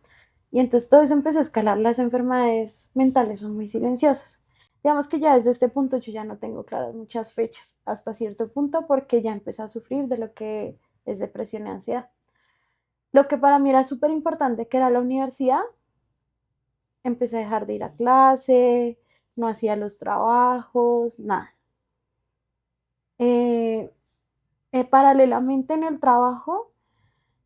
Speaker 2: Y entonces todo eso empezó a escalar. Las enfermedades mentales son muy silenciosas. Digamos que ya desde este punto yo ya no tengo claras muchas fechas hasta cierto punto porque ya empecé a sufrir de lo que es depresión y ansiedad. Lo que para mí era súper importante, que era la universidad, empecé a dejar de ir a clase, no hacía los trabajos, nada. Eh, Paralelamente en el trabajo,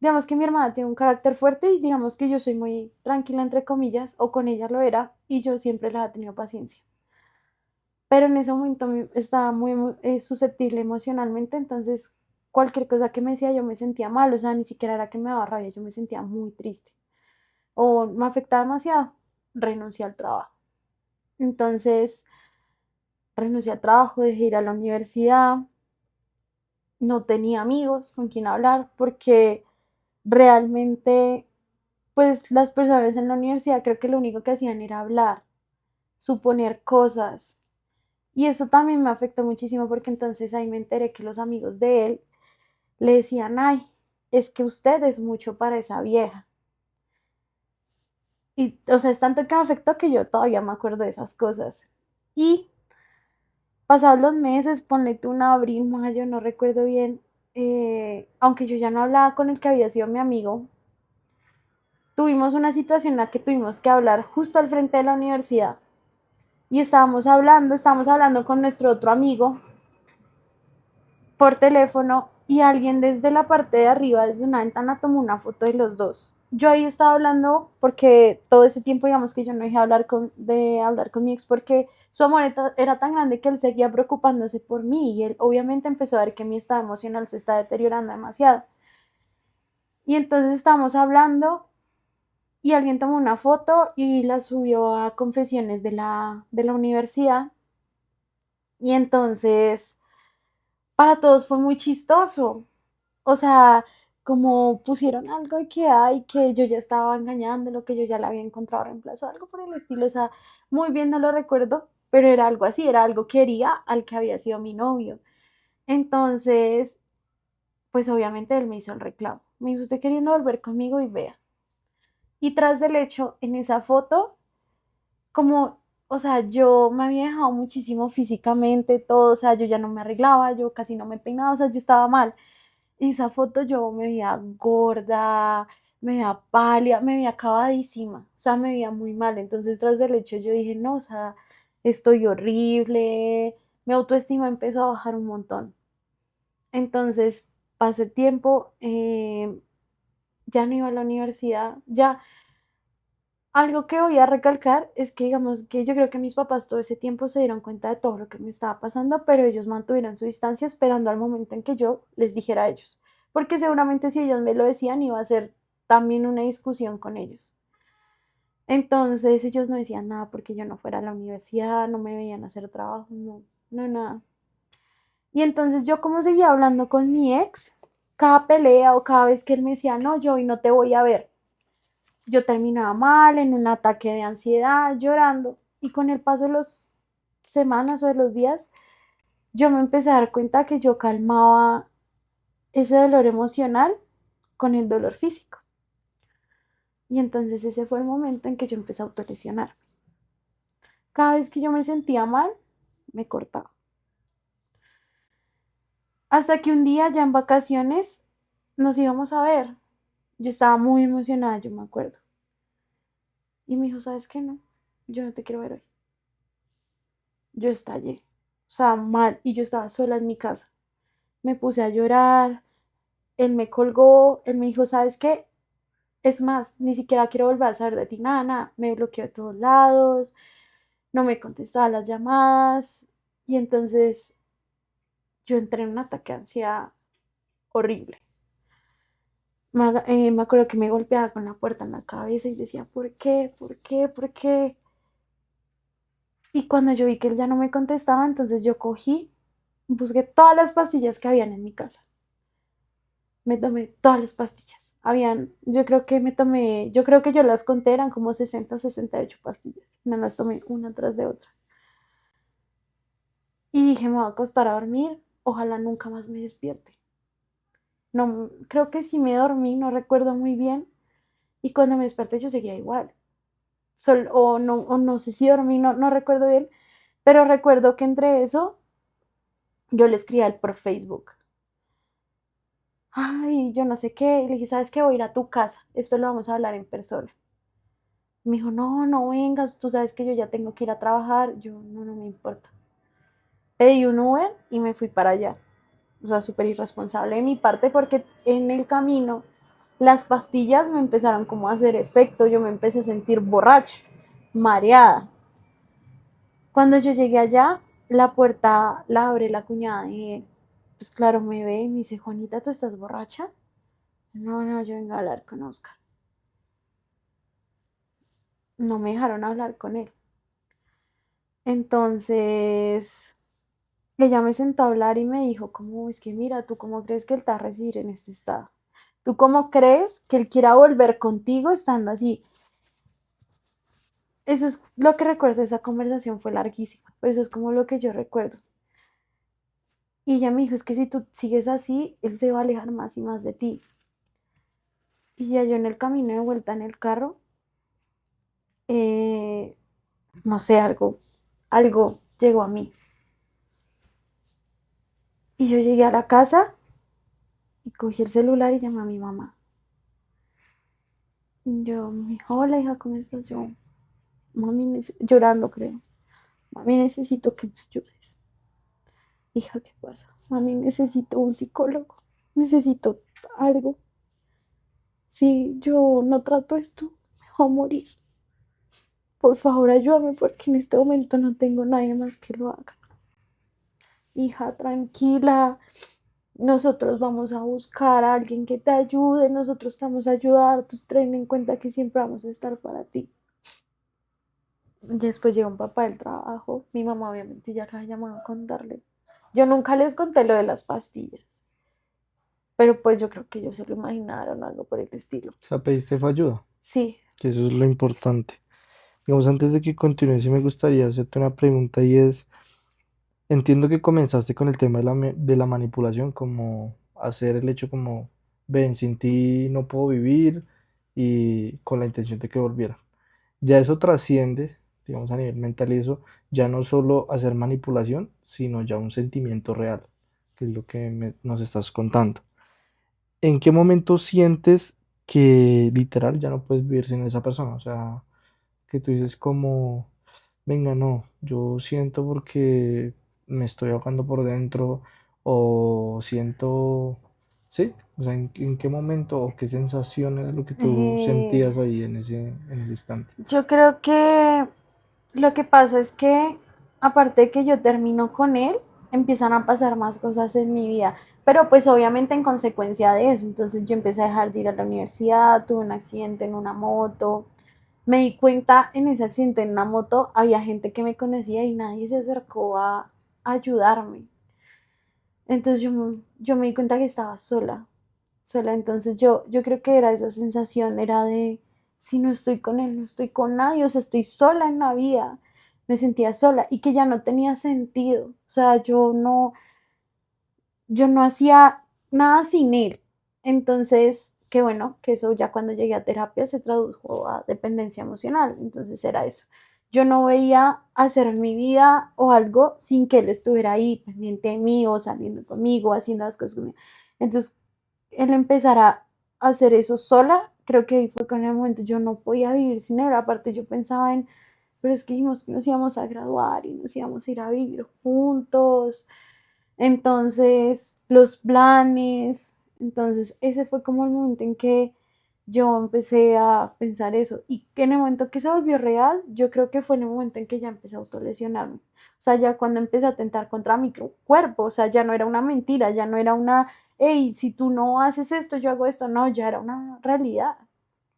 Speaker 2: digamos que mi hermana tiene un carácter fuerte y digamos que yo soy muy tranquila, entre comillas, o con ella lo era, y yo siempre le he tenido paciencia. Pero en ese momento estaba muy susceptible emocionalmente, entonces cualquier cosa que me decía yo me sentía mal, o sea, ni siquiera era que me daba rabia, yo me sentía muy triste o me afectaba demasiado, renuncié al trabajo. Entonces, renuncié al trabajo, dejé ir a la universidad, no tenía amigos con quien hablar porque realmente, pues las personas en la universidad creo que lo único que hacían era hablar, suponer cosas. Y eso también me afectó muchísimo porque entonces ahí me enteré que los amigos de él le decían, ay, es que usted es mucho para esa vieja. Y, o sea, es tanto que me afectó que yo todavía me acuerdo de esas cosas. Y pasados los meses, ponle tú un abril, mayo, no recuerdo bien, aunque yo ya no hablaba con el que había sido mi amigo, tuvimos una situación en la que tuvimos que hablar justo al frente de la universidad. Y estábamos hablando con nuestro otro amigo por teléfono y alguien desde la parte de arriba, desde una ventana, tomó una foto de los dos. Yo ahí estaba hablando porque todo ese tiempo, digamos que yo no dejé de hablar con mi ex porque su amor era tan grande que él seguía preocupándose por mí y él obviamente empezó a ver que mi estado emocional se está deteriorando demasiado. Y entonces estábamos hablando y alguien tomó una foto y la subió a confesiones de la universidad. Y entonces para todos fue muy chistoso. O sea, como pusieron algo de que hay, que yo ya estaba engañándolo, que yo ya le había encontrado reemplazo, algo por el estilo. O sea, muy bien no lo recuerdo, pero era algo así, era algo que quería al que había sido mi novio. Entonces, pues obviamente él me hizo el reclamo. Me dijo, usted queriendo volver conmigo y vea. Y tras del hecho, en esa foto, como, o sea, yo me había dejado muchísimo físicamente, todo, o sea, yo ya no me arreglaba, yo casi no me peinaba, o sea, yo estaba mal. En esa foto yo me veía gorda, me veía pálida, me veía acabadísima, o sea, me veía muy mal. Entonces, tras del hecho, yo dije, no, o sea, estoy horrible, mi autoestima empezó a bajar un montón. Entonces, pasó el tiempo, ya no iba a la universidad, ya algo que voy a recalcar es que, digamos, que yo creo que mis papás todo ese tiempo se dieron cuenta de todo lo que me estaba pasando, pero ellos mantuvieron su distancia esperando al momento en que yo les dijera a ellos, porque seguramente si ellos me lo decían iba a ser también una discusión con ellos. Entonces ellos no decían nada porque yo no fuera a la universidad, no me veían hacer trabajo, no, no, nada. Y entonces yo como seguía hablando con mi ex, cada pelea o cada vez que él me decía, no, yo hoy no te voy a ver, yo terminaba mal, en un ataque de ansiedad, llorando. Y con el paso de las semanas o de los días, yo me empecé a dar cuenta que yo calmaba ese dolor emocional con el dolor físico. Y entonces ese fue el momento en que yo empecé a autolesionar. Cada vez que yo me sentía mal, me cortaba. Hasta que un día, ya en vacaciones, nos íbamos a ver. Yo estaba muy emocionada, yo me acuerdo. Y me dijo, ¿sabes qué? No, yo no te quiero ver hoy. Yo estallé, o sea, mal, y yo estaba sola en mi casa. Me puse a llorar, él me colgó, él me dijo, ¿sabes qué? Es más, ni siquiera quiero volver a saber de ti, nada, nada. Me bloqueó de todos lados, no me contestaba las llamadas, y entonces yo entré en un ataque de ansiedad horrible. Me acuerdo que me golpeaba con la puerta en la cabeza y decía, ¿por qué? ¿Por qué? ¿Por qué? Y cuando yo vi que él ya no me contestaba, entonces yo cogí, busqué todas las pastillas que habían en mi casa. Me tomé todas las pastillas. Yo creo que yo las conté, eran como 60 o 68 pastillas. Me las tomé una tras de otra. Y dije, me voy a acostar a dormir, ojalá nunca más me despierte. No, creo que sí me dormí, no recuerdo muy bien. Y cuando me desperté yo seguía igual. O no sé si dormí, no, no recuerdo bien, pero recuerdo que entre eso yo le escribí a él por Facebook. Ay, yo no sé qué. Y le dije, ¿sabes qué? Voy a ir a tu casa. Esto lo vamos a hablar en persona. Me dijo, no, no vengas, tú sabes que yo ya tengo que ir a trabajar. Yo, no, no me importa. Pedí un Uber y me fui para allá. O sea, súper irresponsable de mi parte porque en el camino las pastillas me empezaron como a hacer efecto. Yo me empecé a sentir borracha, mareada. Cuando yo llegué allá, la puerta la abre la cuñada de él. Pues claro, me ve y me dice, Juanita, ¿tú estás borracha? No, no, yo vengo a hablar con Oscar. No me dejaron hablar con él. Entonces, ella me sentó a hablar y me dijo, ¿cómo es que mira, tú cómo crees que él te va a recibir en este estado? ¿Tú cómo crees que él quiera volver contigo estando así? Eso es lo que recuerdo, esa conversación fue larguísima, pero eso es como lo que yo recuerdo. Y ella me dijo, es que si tú sigues así, él se va a alejar más y más de ti. Y ya yo en el camino de vuelta en el carro, eh, no sé, algo llegó a mí. Y yo llegué a la casa y cogí el celular y llamé a mi mamá. Yo me dijo, hola hija, ¿cómo estás? Yo, mami, llorando creo. Mami, necesito que me ayudes. Hija, ¿qué pasa? Mami, necesito un psicólogo. Necesito algo. Si yo no trato esto, me voy a morir. Por favor, ayúdame porque en este momento no tengo nadie más que lo haga. Hija, tranquila. Nosotros vamos a buscar a alguien que te ayude. Nosotros te vamos a ayudar. Tú ten en cuenta que siempre vamos a estar para ti. Después llegó un papá del trabajo. Mi mamá obviamente ya la llamado a contarle. Yo nunca les conté lo de las pastillas, pero pues yo creo que ellos se lo imaginaron, algo por el estilo.
Speaker 1: O sea, pediste fue ayuda,
Speaker 2: Sí,
Speaker 1: que eso es lo importante. Digamos, antes de que continúe, sí me gustaría hacerte una pregunta y es, entiendo que comenzaste con el tema de de la manipulación, como hacer el hecho como, ven, sin ti no puedo vivir y con la intención de que volviera. Ya eso trasciende, digamos, a nivel mental y eso, ya no solo hacer manipulación, sino ya un sentimiento real, que es lo que nos estás contando. ¿En qué momento sientes que literal ya no puedes vivir sin esa persona? O sea, que tú dices como, venga, no, yo siento porque me estoy ahogando por dentro o siento, sí, o sea, en qué momento o qué sensación era lo que tú
Speaker 2: eh,
Speaker 1: sentías ahí en ese instante?
Speaker 2: yo creo que lo que pasa es que aparte de que yo termino con él, empiezan a pasar más cosas en mi vida, pero pues obviamente en consecuencia de eso, entonces yo empecé a dejar de ir a la universidad, tuve un accidente en una moto, me di cuenta en ese accidente en una moto había gente que me conocía y nadie se acercó a ayudarme. Entonces yo me di cuenta que estaba sola. sola. Entonces yo creo que era esa sensación, era de, si no estoy con él, no estoy con nadie, o sea, estoy sola en la vida, me sentía sola y que ya no tenía sentido, o sea, yo no hacía nada sin él. Entonces, qué bueno, que eso ya cuando llegué a terapia se tradujo a dependencia emocional. Entonces era eso. Yo no veía hacer mi vida o algo sin que él estuviera ahí pendiente de mí o saliendo conmigo, haciendo las cosas conmigo. Entonces, el empezar a hacer eso sola, creo que ahí fue con el momento yo no podía vivir sin él. Aparte, yo pensaba en, pero es que dijimos que nos íbamos a graduar y nos íbamos a ir a vivir juntos. Entonces, los planes, entonces ese fue como el momento en que yo empecé a pensar eso y que en el momento que se volvió real, yo creo que fue en el momento en que ya empecé a autolesionarme. O sea, ya cuando empecé a atentar contra mi cuerpo, o sea, ya no era una mentira, ya no era una, hey, si tú no haces esto, yo hago esto, no, ya era una realidad.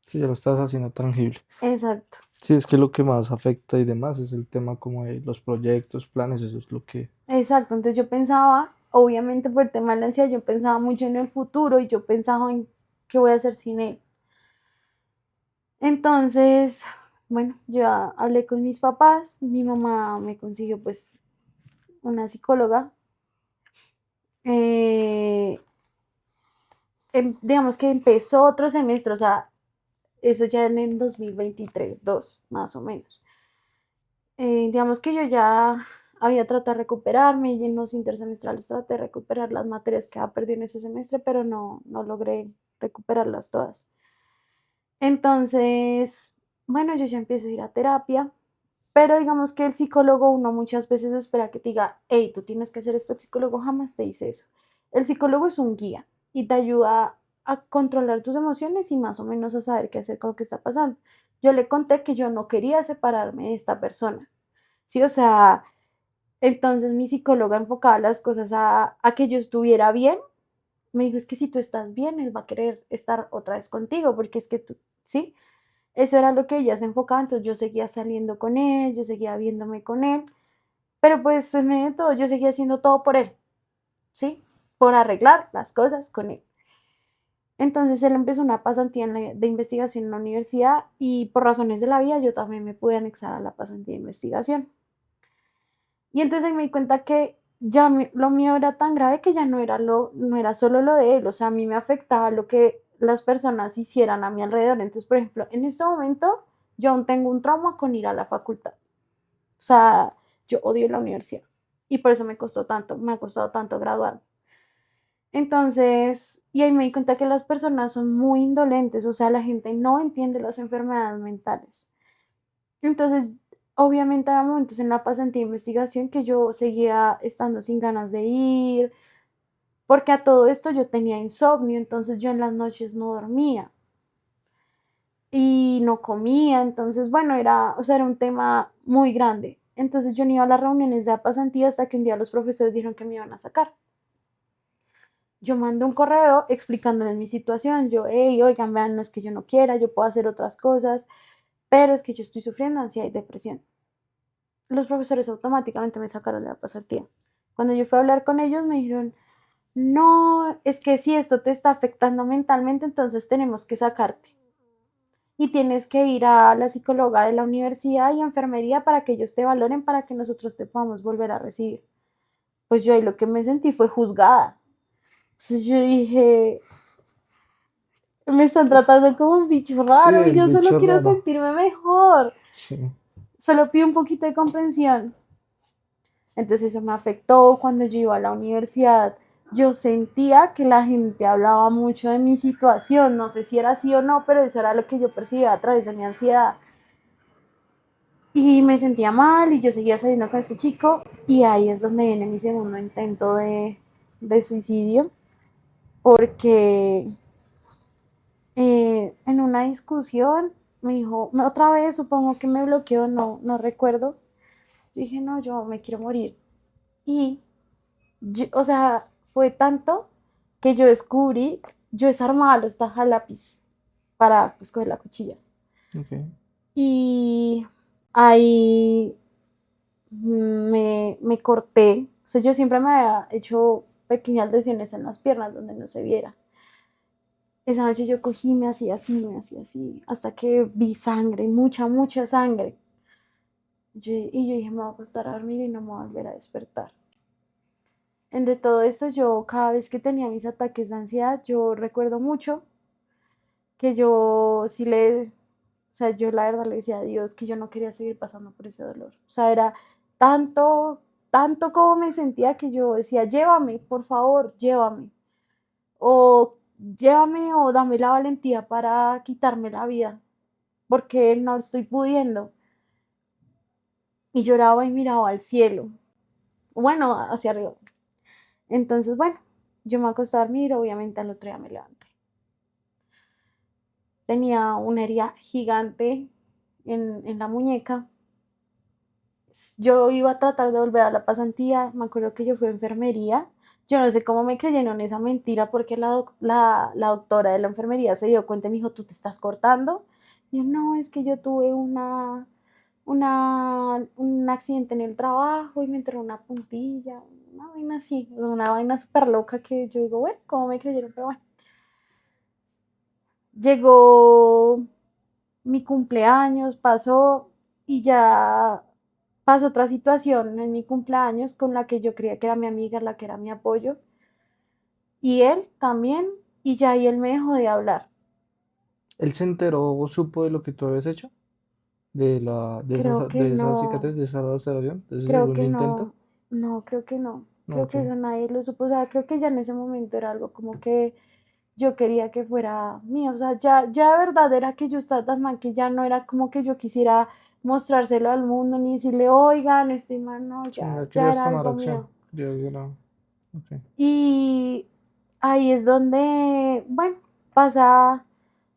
Speaker 1: Sí, ya lo estás haciendo tangible.
Speaker 2: Exacto,
Speaker 1: Sí, es que lo que más afecta y demás es el tema como de los proyectos, planes, eso es lo que...
Speaker 2: exacto. Entonces yo pensaba, obviamente por el tema de la ansiedad, yo pensaba mucho en el futuro y yo pensaba en qué voy a hacer sin él. Entonces, bueno, yo hablé con mis papás, mi mamá me consiguió pues una psicóloga. eh, digamos que empezó otro semestre, o sea, eso ya en el 2023 2 más o menos. Digamos que yo ya había tratado de recuperarme y en los intersemestrales traté de recuperar las materias que había perdido en ese semestre, pero no logré recuperarlas todas. Entonces, bueno, yo ya empiezo a ir a terapia. Pero digamos que el psicólogo, uno muchas veces espera que te diga, hey, tú tienes que hacer esto, el psicólogo jamás te dice eso. El psicólogo es un guía y te ayuda a controlar tus emociones y más o menos a saber qué hacer con lo que está pasando. Yo le conté que yo no quería separarme de esta persona, ¿sí? O sea, entonces mi psicóloga enfocaba las cosas a que yo estuviera bien. Me dijo, es que si tú estás bien, él va a querer estar otra vez contigo, porque es que tú, ¿sí? Eso era lo que ella se enfocaba, entonces yo seguía saliendo con él, yo seguía viéndome con él, pero pues en medio de todo yo seguía haciendo todo por él, ¿sí? Por arreglar las cosas con él. Entonces él empezó una pasantía de investigación en la universidad y por razones de la vida yo también me pude anexar a la pasantía de investigación. Y entonces ahí me di cuenta que ya lo mío era tan grave que ya no era solo lo de él, o sea, a mí me afectaba lo que las personas hicieran a mi alrededor. Entonces, por ejemplo, en este momento yo aún tengo un trauma con ir a la facultad. O sea, yo odio la universidad y por eso me costó tanto, me ha costado tanto graduarme. Entonces, y ahí me di cuenta que las personas son muy indolentes, o sea, la gente no entiende las enfermedades mentales. Entonces, obviamente había momentos en la pasantía de investigación que yo seguía estando sin ganas de ir, porque a todo esto yo tenía insomnio, entonces yo en las noches no dormía y no comía, entonces, bueno, era, o sea, era un tema muy grande. Entonces yo no iba a las reuniones de la pasantía hasta que un día los profesores dijeron que me iban a sacar. Yo mandé un correo explicándoles mi situación, yo, hey, oigan, vean, no es que yo no quiera, yo puedo hacer otras cosas, pero es que yo estoy sufriendo ansiedad y depresión. Los profesores automáticamente me sacaron de la pasantía. Cuando yo fui a hablar con ellos me dijeron, no, es que si esto te está afectando mentalmente, entonces tenemos que sacarte. Y tienes que ir a la psicóloga de la universidad y enfermería para que ellos te valoren, para que nosotros te podamos volver a recibir. Pues yo ahí lo que me sentí fue juzgada. Entonces yo dije, me están tratando como un bicho
Speaker 1: Sí,
Speaker 2: raro y
Speaker 1: el
Speaker 2: yo solo
Speaker 1: bicho
Speaker 2: quiero
Speaker 1: raro.
Speaker 2: sentirme mejor.
Speaker 1: Sí.
Speaker 2: Solo pido un poquito de comprensión. Entonces eso me afectó cuando yo iba a la universidad. Yo sentía que la gente hablaba mucho de mi situación, no sé si era así o no, pero eso era lo que yo percibía a través de mi ansiedad. Y me sentía mal y yo seguía saliendo con este chico y ahí es donde viene mi segundo intento de suicidio, porque en una discusión me dijo, otra vez supongo que me bloqueó, no recuerdo. Yo dije, no, yo me quiero morir. Y o sea, fue tanto que yo descubrí, yo desarmaba los tajalapis para pues, coger la cuchilla.
Speaker 1: Ok.
Speaker 2: Y ahí me corté. O sea, yo siempre me había hecho pequeñas lesiones en las piernas donde no se viera. Esa noche yo cogí, me hacía así, hasta que vi sangre, mucha, mucha sangre. Y yo dije, me voy a acostar a dormir y no me voy a volver a despertar. Entre todo esto, yo cada vez que tenía mis ataques de ansiedad, yo recuerdo mucho que yo sí o sea, yo la verdad le decía a Dios que yo no quería seguir pasando por ese dolor. O sea, era tanto, tanto como me sentía que yo decía, llévame, por favor, llévame. O llévame o dame la valentía para quitarme la vida, porque no estoy pudiendo. Y lloraba y miraba al cielo, bueno, hacia arriba. Entonces, bueno, yo me acosté a dormir, obviamente al otro día me levanté. Tenía una herida gigante en la muñeca. Yo iba a tratar de volver a la pasantía, me acuerdo que yo fui a enfermería. Yo no sé cómo me creyeron esa mentira porque la doctora de la enfermería se dio cuenta y me dijo, ¿tú te estás cortando? Y yo, no, es que yo tuve un accidente en el trabajo y me entró una puntilla, una vaina así, una vaina súper loca que yo digo, bueno, ¿cómo me creyeron? Pero bueno, llegó mi cumpleaños, pasó y ya pasó otra situación en mi cumpleaños con la que yo creía que era mi amiga, la que era mi apoyo, y él también, y ya ahí él me dejó de hablar.
Speaker 1: ¿Él se enteró o supo de lo que tú habías hecho?
Speaker 2: Creo que
Speaker 1: De esa
Speaker 2: no,
Speaker 1: cicatriz, de esa laceración, de ese
Speaker 2: creo
Speaker 1: segundo
Speaker 2: que
Speaker 1: intento.
Speaker 2: no, no, creo que no,
Speaker 1: No,
Speaker 2: creo
Speaker 1: ok.
Speaker 2: que eso nadie lo supo, o sea, creo que ya en ese momento era algo como que yo quería que fuera mío, o sea, ya de verdad era que yo estaba tan mal que ya no era como que yo quisiera mostrárselo al mundo ni decirle, oigan, estoy mal, no,
Speaker 1: Sí,
Speaker 2: ya,
Speaker 1: ya
Speaker 2: ya
Speaker 1: querías
Speaker 2: era
Speaker 1: tomar
Speaker 2: algo
Speaker 1: acción.
Speaker 2: mío.
Speaker 1: Ok.
Speaker 2: Y ahí es donde, bueno, pasa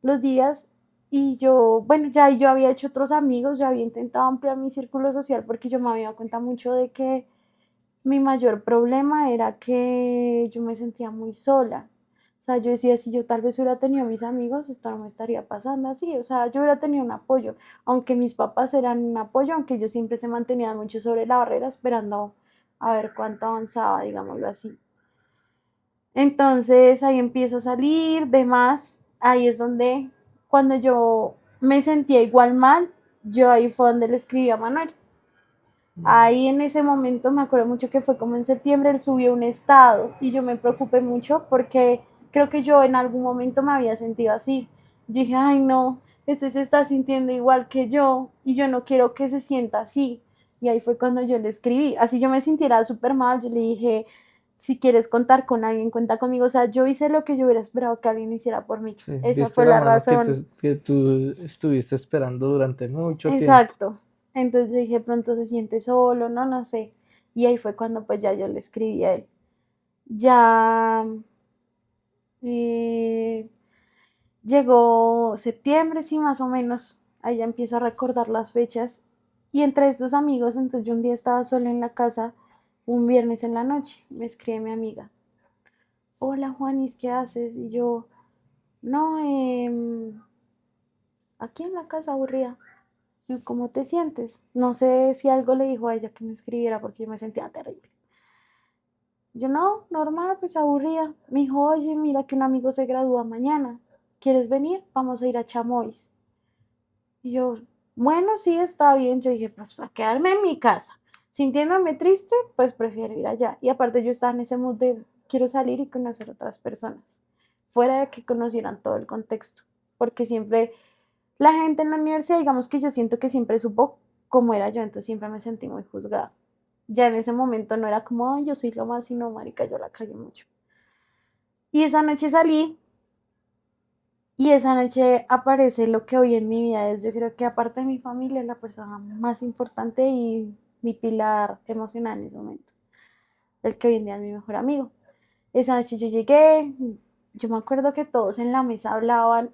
Speaker 2: los días y yo, bueno, ya yo había hecho otros amigos, ya había intentado ampliar mi círculo social porque yo me había dado cuenta mucho de que mi mayor problema era que yo me sentía muy sola. O sea, yo decía, si yo tal vez hubiera tenido mis amigos, esto no me estaría pasando así. O sea, yo hubiera tenido un apoyo, aunque mis papás eran un apoyo, aunque yo siempre se mantenía mucho sobre la barrera esperando a ver cuánto avanzaba, digámoslo así. Entonces ahí empiezo a salir, demás. Ahí es donde, cuando yo me sentía igual mal, yo ahí fue donde le escribí a Manuel.
Speaker 1: Mm.
Speaker 2: Ahí en ese momento me acuerdo mucho que fue como en septiembre, él subió un estado y yo me preocupé mucho porque creo que yo en algún momento me había sentido así. Yo dije, ay no, este se está sintiendo igual que yo y yo no quiero que se sienta así. Y ahí fue cuando yo le escribí. Así yo me sintiera súper mal, yo le dije, si quieres contar con alguien, cuenta conmigo. O sea, yo hice lo que yo hubiera esperado que alguien hiciera por mí.
Speaker 1: Sí,
Speaker 2: Esa
Speaker 1: diste
Speaker 2: fue
Speaker 1: la
Speaker 2: la
Speaker 1: mano
Speaker 2: razón.
Speaker 1: que tú estuviste esperando durante mucho tiempo.
Speaker 2: Exacto. Entonces yo dije, pronto se siente solo, no, no sé. Y ahí fue cuando pues ya yo le escribí a él. Ya eh, llegó septiembre, sí, más o menos. Ahí ya empiezo a recordar las fechas. Y entre estos amigos, entonces yo un día estaba sola en la casa, un viernes en la noche, me escribe mi amiga. Hola Juanis, ¿qué haces? Y yo, no, aquí en la casa aburrida. ¿Cómo te sientes? No sé si algo le dijo a ella que me escribiera porque yo me sentía terrible. Yo no, normal, pues aburrida. Me dijo, oye, mira que un amigo se gradúa mañana. ¿Quieres venir? Vamos a ir a Chamois. Y yo, bueno, sí, está bien. Yo dije, pues para quedarme en mi casa, sintiéndome triste, pues prefiero ir allá. Y aparte yo estaba en ese mood de quiero salir y conocer otras personas, fuera de que conocieran todo el contexto. Porque siempre la gente en la universidad, digamos que yo siento que siempre supo cómo era yo, entonces siempre me sentí muy juzgada. Ya en ese momento no era como, "Ay, yo soy lo más", sino, marica, yo la cagué mucho. Y esa noche salí y esa noche aparece lo que hoy en mi vida es, yo creo que aparte de mi familia, es la persona más importante y mi pilar emocional en ese momento, el que hoy en día es mi mejor amigo. Esa noche yo llegué, yo me acuerdo que todos en la mesa hablaban,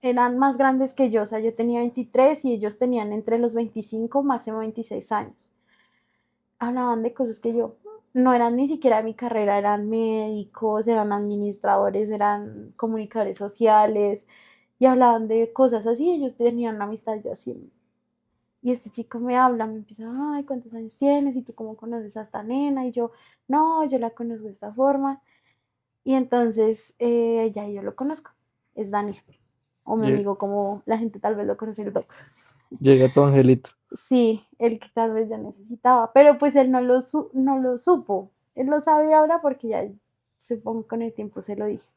Speaker 2: eran más grandes que yo, o sea, yo tenía 23 y ellos tenían entre los 25, máximo 26 años. Hablaban de cosas que yo no eran ni siquiera de mi carrera, eran médicos, eran administradores, eran comunicadores sociales y hablaban de cosas así, ellos tenían una amistad yo así. Y este chico me habla, me empieza, ay, ¿cuántos años tienes? ¿Y tú cómo conoces a esta nena? Y yo, no, yo la conozco de esta forma. Y entonces ya yo lo conozco. es Daniel, o mi
Speaker 1: Lle-
Speaker 2: amigo, como la gente tal vez lo conoce, el Doc.
Speaker 1: Llega tu angelito.
Speaker 2: Sí, el que tal vez yo necesitaba, pero pues él no lo supo. Él lo sabe ahora porque ya supongo con el tiempo se lo dije.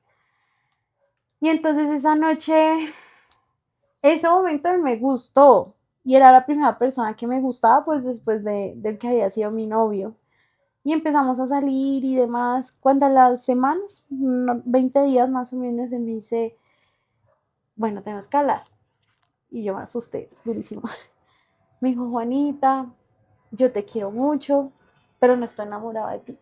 Speaker 2: Y entonces esa noche, ese momento él me gustó y era la primera persona que me gustaba pues después del que había sido mi novio. Y empezamos a salir y demás. Cuando a las semanas, 20 días más o menos, él me dice, bueno, tenemos que hablar. Y yo me asusté durísimo. Me dijo, Juanita, yo te quiero mucho, pero no estoy enamorada de ti.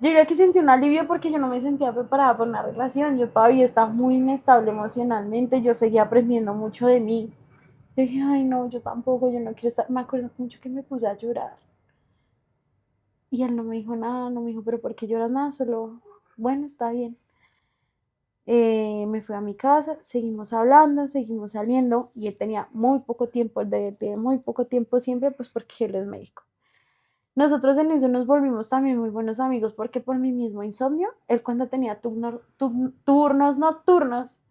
Speaker 2: Yo creo que sentí un alivio porque yo no me sentía preparada para una relación. Yo todavía estaba muy inestable emocionalmente. Yo seguía aprendiendo mucho de mí. Yo dije, ay, no, yo tampoco, yo no quiero estar. Me acuerdo mucho que me puse a llorar. Y él no me dijo nada, no me dijo, pero ¿por qué lloras nada? Solo, bueno, está bien. Me fui a mi casa, seguimos hablando, seguimos saliendo y él tenía muy poco tiempo, él tiene muy poco tiempo siempre, pues porque él es médico. Nosotros en eso nos volvimos también muy buenos amigos porque por mi mismo insomnio, él cuando tenía turnos nocturnos,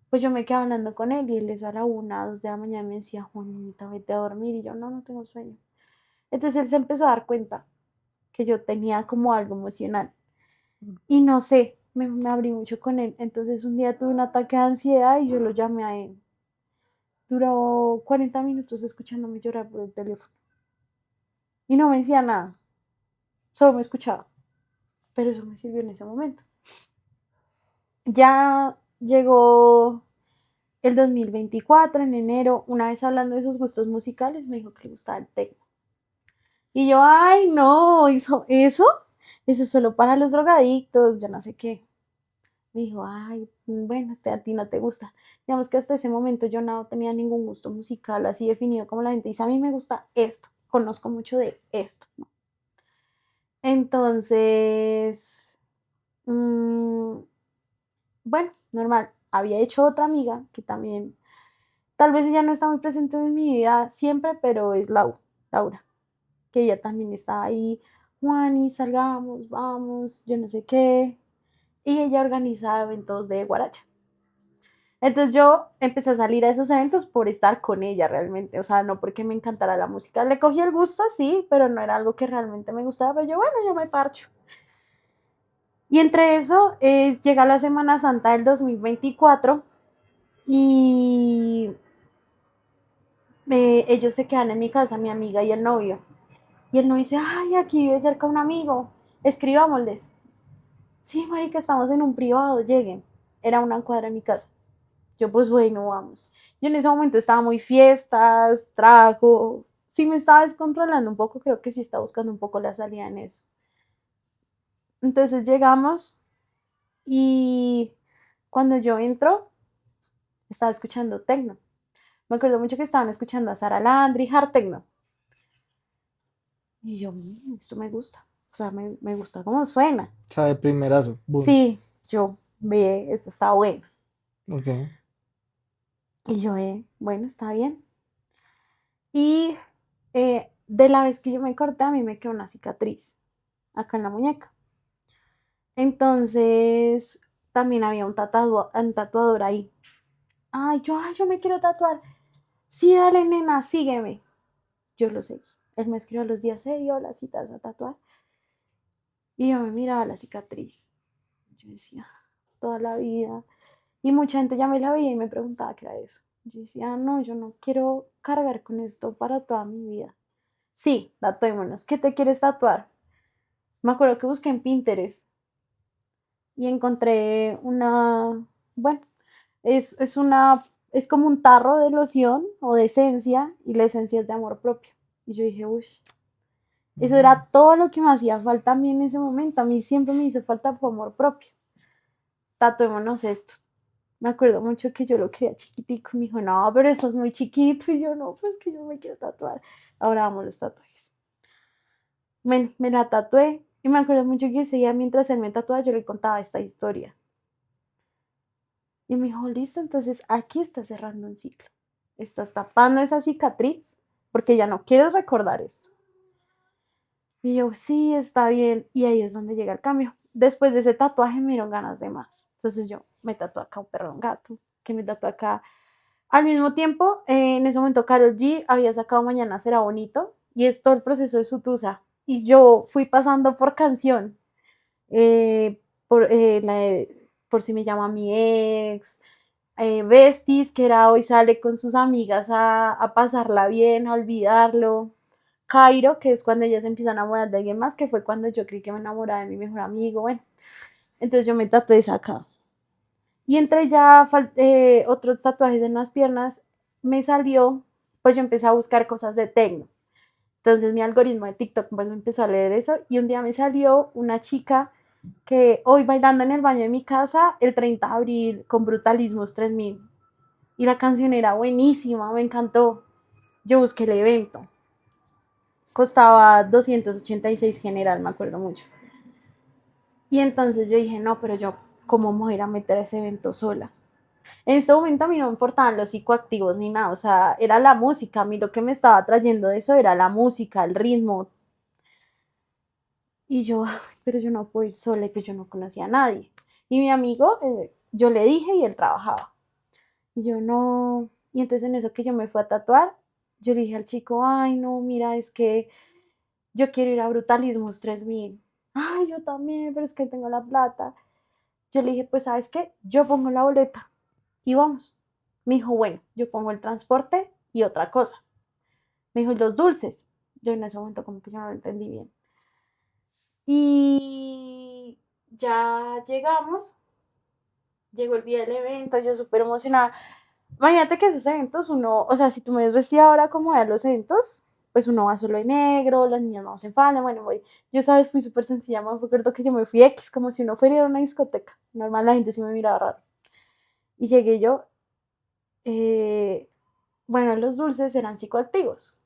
Speaker 2: pues yo me quedaba hablando con él y él eso a la 1, 2 de la mañana me decía, Juanita, vete a dormir y yo no, no tengo sueño. Entonces él se empezó a dar cuenta que yo tenía como algo emocional y no sé, me abrí mucho con él. Entonces un día tuve un ataque de ansiedad y yo lo llamé a él. Duró 40 minutos escuchándome llorar por el teléfono y no me decía nada, solo me escuchaba, pero eso me sirvió en ese momento. Ya llegó el 2024, en enero, una vez hablando de sus gustos musicales, me dijo que le gustaba el techno. Y yo, ay, no, eso es solo para los drogadictos, yo no sé qué. Me dijo, ay, bueno, a ti no te gusta. Digamos que hasta ese momento yo no tenía ningún gusto musical así definido como la gente dice, a mí me gusta esto, conozco mucho de esto, ¿no? Entonces, mmm, bueno, normal. Había hecho otra amiga que también, tal vez ella no está muy presente en mi vida siempre, pero es Laura, que ella también estaba ahí, Juani, salgamos, vamos, yo no sé qué. Y ella organizaba eventos de guaracha. Entonces yo empecé a salir a esos eventos por estar con ella realmente, o sea, no porque me encantara la música. Le cogí el gusto, sí, pero no era algo que realmente me gustaba. Pero yo, bueno, yo me parcho. Y entre eso llega la Semana Santa del 2024 y ellos se quedan en mi casa, mi amiga y el novio. Y el novio dice, ay, aquí vive cerca un amigo, escribámosles. Sí, marica, estamos en un privado, lleguen. Era una cuadra de mi casa. Yo, pues bueno, vamos. Yo en ese momento estaba muy fiestas, trago. Sí me estaba descontrolando un poco, creo que sí estaba buscando un poco la salida en eso. Entonces llegamos y cuando yo entro, estaba escuchando techno. Me acuerdo mucho que estaban escuchando a Sara Landry, hard techno. Y yo, esto me gusta. O sea, me gusta cómo suena.
Speaker 1: O sea, de primerazo. Boom.
Speaker 2: Sí, yo, ve, esto está bueno.
Speaker 1: Ok.
Speaker 2: Y yo, bueno, está bien. Y de la vez que yo me corté, a mí me quedó una cicatriz acá en la muñeca. Entonces, también había un tatuador ahí. Ay, yo me quiero tatuar. Sí, dale, nena, sígueme. Yo lo seguí. Él me escribió a los días, hola, si te vas a tatuar. Y yo me miraba la cicatriz. Yo decía, toda la vida. Y mucha gente ya me la veía y me preguntaba qué era eso. Yo decía, no, yo no quiero cargar con esto para toda mi vida. Sí, tatuémonos. ¿Qué te quieres tatuar? Me acuerdo que busqué en Pinterest y encontré bueno, es como un tarro de loción o de esencia y la esencia es de amor propio. Y yo dije, uy, eso
Speaker 1: Mm.
Speaker 2: era todo lo que me hacía falta a mí en ese momento. A mí siempre me hizo falta amor propio. Tatuémonos esto. Me acuerdo mucho que yo lo quería chiquitico y me dijo, no, pero eso es muy chiquito. Y yo, no, pues que yo me quiero tatuar. Ahora amo los tatuajes. Me la tatué y me acuerdo mucho que ese día mientras él me tatuaba yo le contaba esta historia. Y me dijo, listo, entonces aquí estás cerrando un ciclo. Estás tapando esa cicatriz porque ya no quieres recordar esto. Y yo, sí, está bien. Y ahí es donde llega el cambio. Después de ese tatuaje me dieron ganas de más. Entonces yo me tatué acá un perro, un gato, que me tatué acá. Al mismo tiempo, en ese momento Karol G había sacado Mañana será bonito y es todo el proceso de Sutusa. Y yo fui pasando por canción, por si me llama mi ex, Besties, que era hoy sale con sus amigas a pasarla bien, a olvidarlo. Cairo, que es cuando ella se empieza a enamorar de alguien más, que fue cuando yo creí que me enamoraba de mi mejor amigo. Bueno, entonces yo me tatué esa acá. Y entre ya otros tatuajes en las piernas, me salió, pues yo empecé a buscar cosas de tecno. Entonces mi algoritmo de TikTok pues me empezó a leer eso y un día me salió una chica que hoy bailando en el baño de mi casa el 30 de abril con Brutalismos 3000 y la canción era buenísima, me encantó. Yo busqué el evento, costaba 286 general, me acuerdo mucho. Y entonces yo dije, no, pero yo, ¿cómo me voy a ir a meter a ese evento sola? En ese momento a mí no me importaban los psicoactivos ni nada, o sea, era la música, a mí lo que me estaba trayendo de eso era la música, el ritmo. Y yo, pero yo no puedo ir sola, que yo no conocía a nadie. Y mi amigo, yo le dije y él trabajaba. Y yo no, y entonces en eso que yo me fui a tatuar, yo le dije al chico, ay no, mira, es que yo quiero ir a Brutalismos 3000. Ay, yo también, pero es que tengo la plata. Yo le dije, pues, ¿sabes qué? Yo pongo la boleta y vamos. Me dijo, bueno, yo pongo el transporte y otra cosa. Me dijo, ¿y los dulces? Yo en ese momento como que yo no lo entendí bien. Y ya llegamos, llegó el día del evento, yo súper emocionada. Imagínate que esos eventos uno, o sea, si tú me ves vestida ahora como de los eventos, pues uno va solo de negro, las niñas vamos en falda, bueno, voy. Yo, sabes, fui súper sencilla, me acuerdo que yo me fui X, como si uno fuera a una discoteca. Normal, la gente sí me miraba raro. Y llegué yo, eh, bueno, los dulces eran psicoactivos.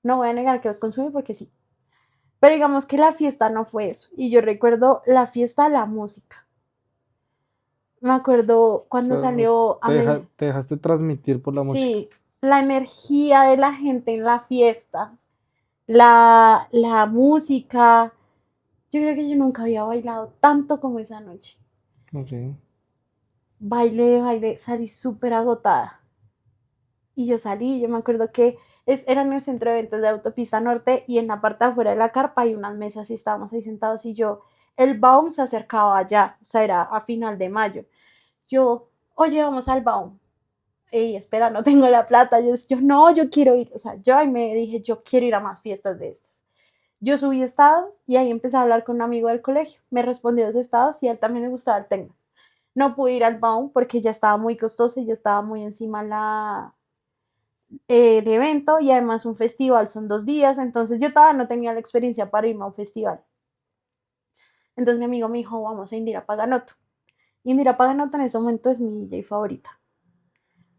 Speaker 2: No voy a negar que los consumí porque sí. Pero digamos que la fiesta no fue eso. Y yo recuerdo la fiesta, la música. Me acuerdo
Speaker 1: O
Speaker 2: cuando
Speaker 1: sea,
Speaker 2: salió
Speaker 1: te dejaste transmitir por la música.
Speaker 2: sí, la energía de la gente en la fiesta, la música. Yo creo que yo nunca había bailado tanto como esa noche.
Speaker 1: Ok.
Speaker 2: Bailé, bailé, salí súper agotada. Y yo salí, yo me acuerdo que era en el centro de eventos de Autopista Norte y en la parte de afuera de la carpa hay unas mesas y estábamos ahí sentados y yo, el Baum se acercaba allá, o sea, era a final de mayo. Yo, oye, vamos al Baum. Ey, espera, no tengo la plata. Yo no, yo quiero ir. O sea, yo ahí me dije, yo quiero ir a más fiestas de estas. Yo subí estados y ahí empecé a hablar con un amigo del colegio. Me respondió los estados y a él también le gustaba el tecno. No pude ir al Baum porque ya estaba muy costoso y ya estaba muy encima el evento y además un festival son 2 días, entonces yo todavía no tenía la experiencia para irme a un festival. Entonces mi amigo me dijo, vamos a Indira Paganoto. Indira Paganoto en ese momento es mi DJ favorita.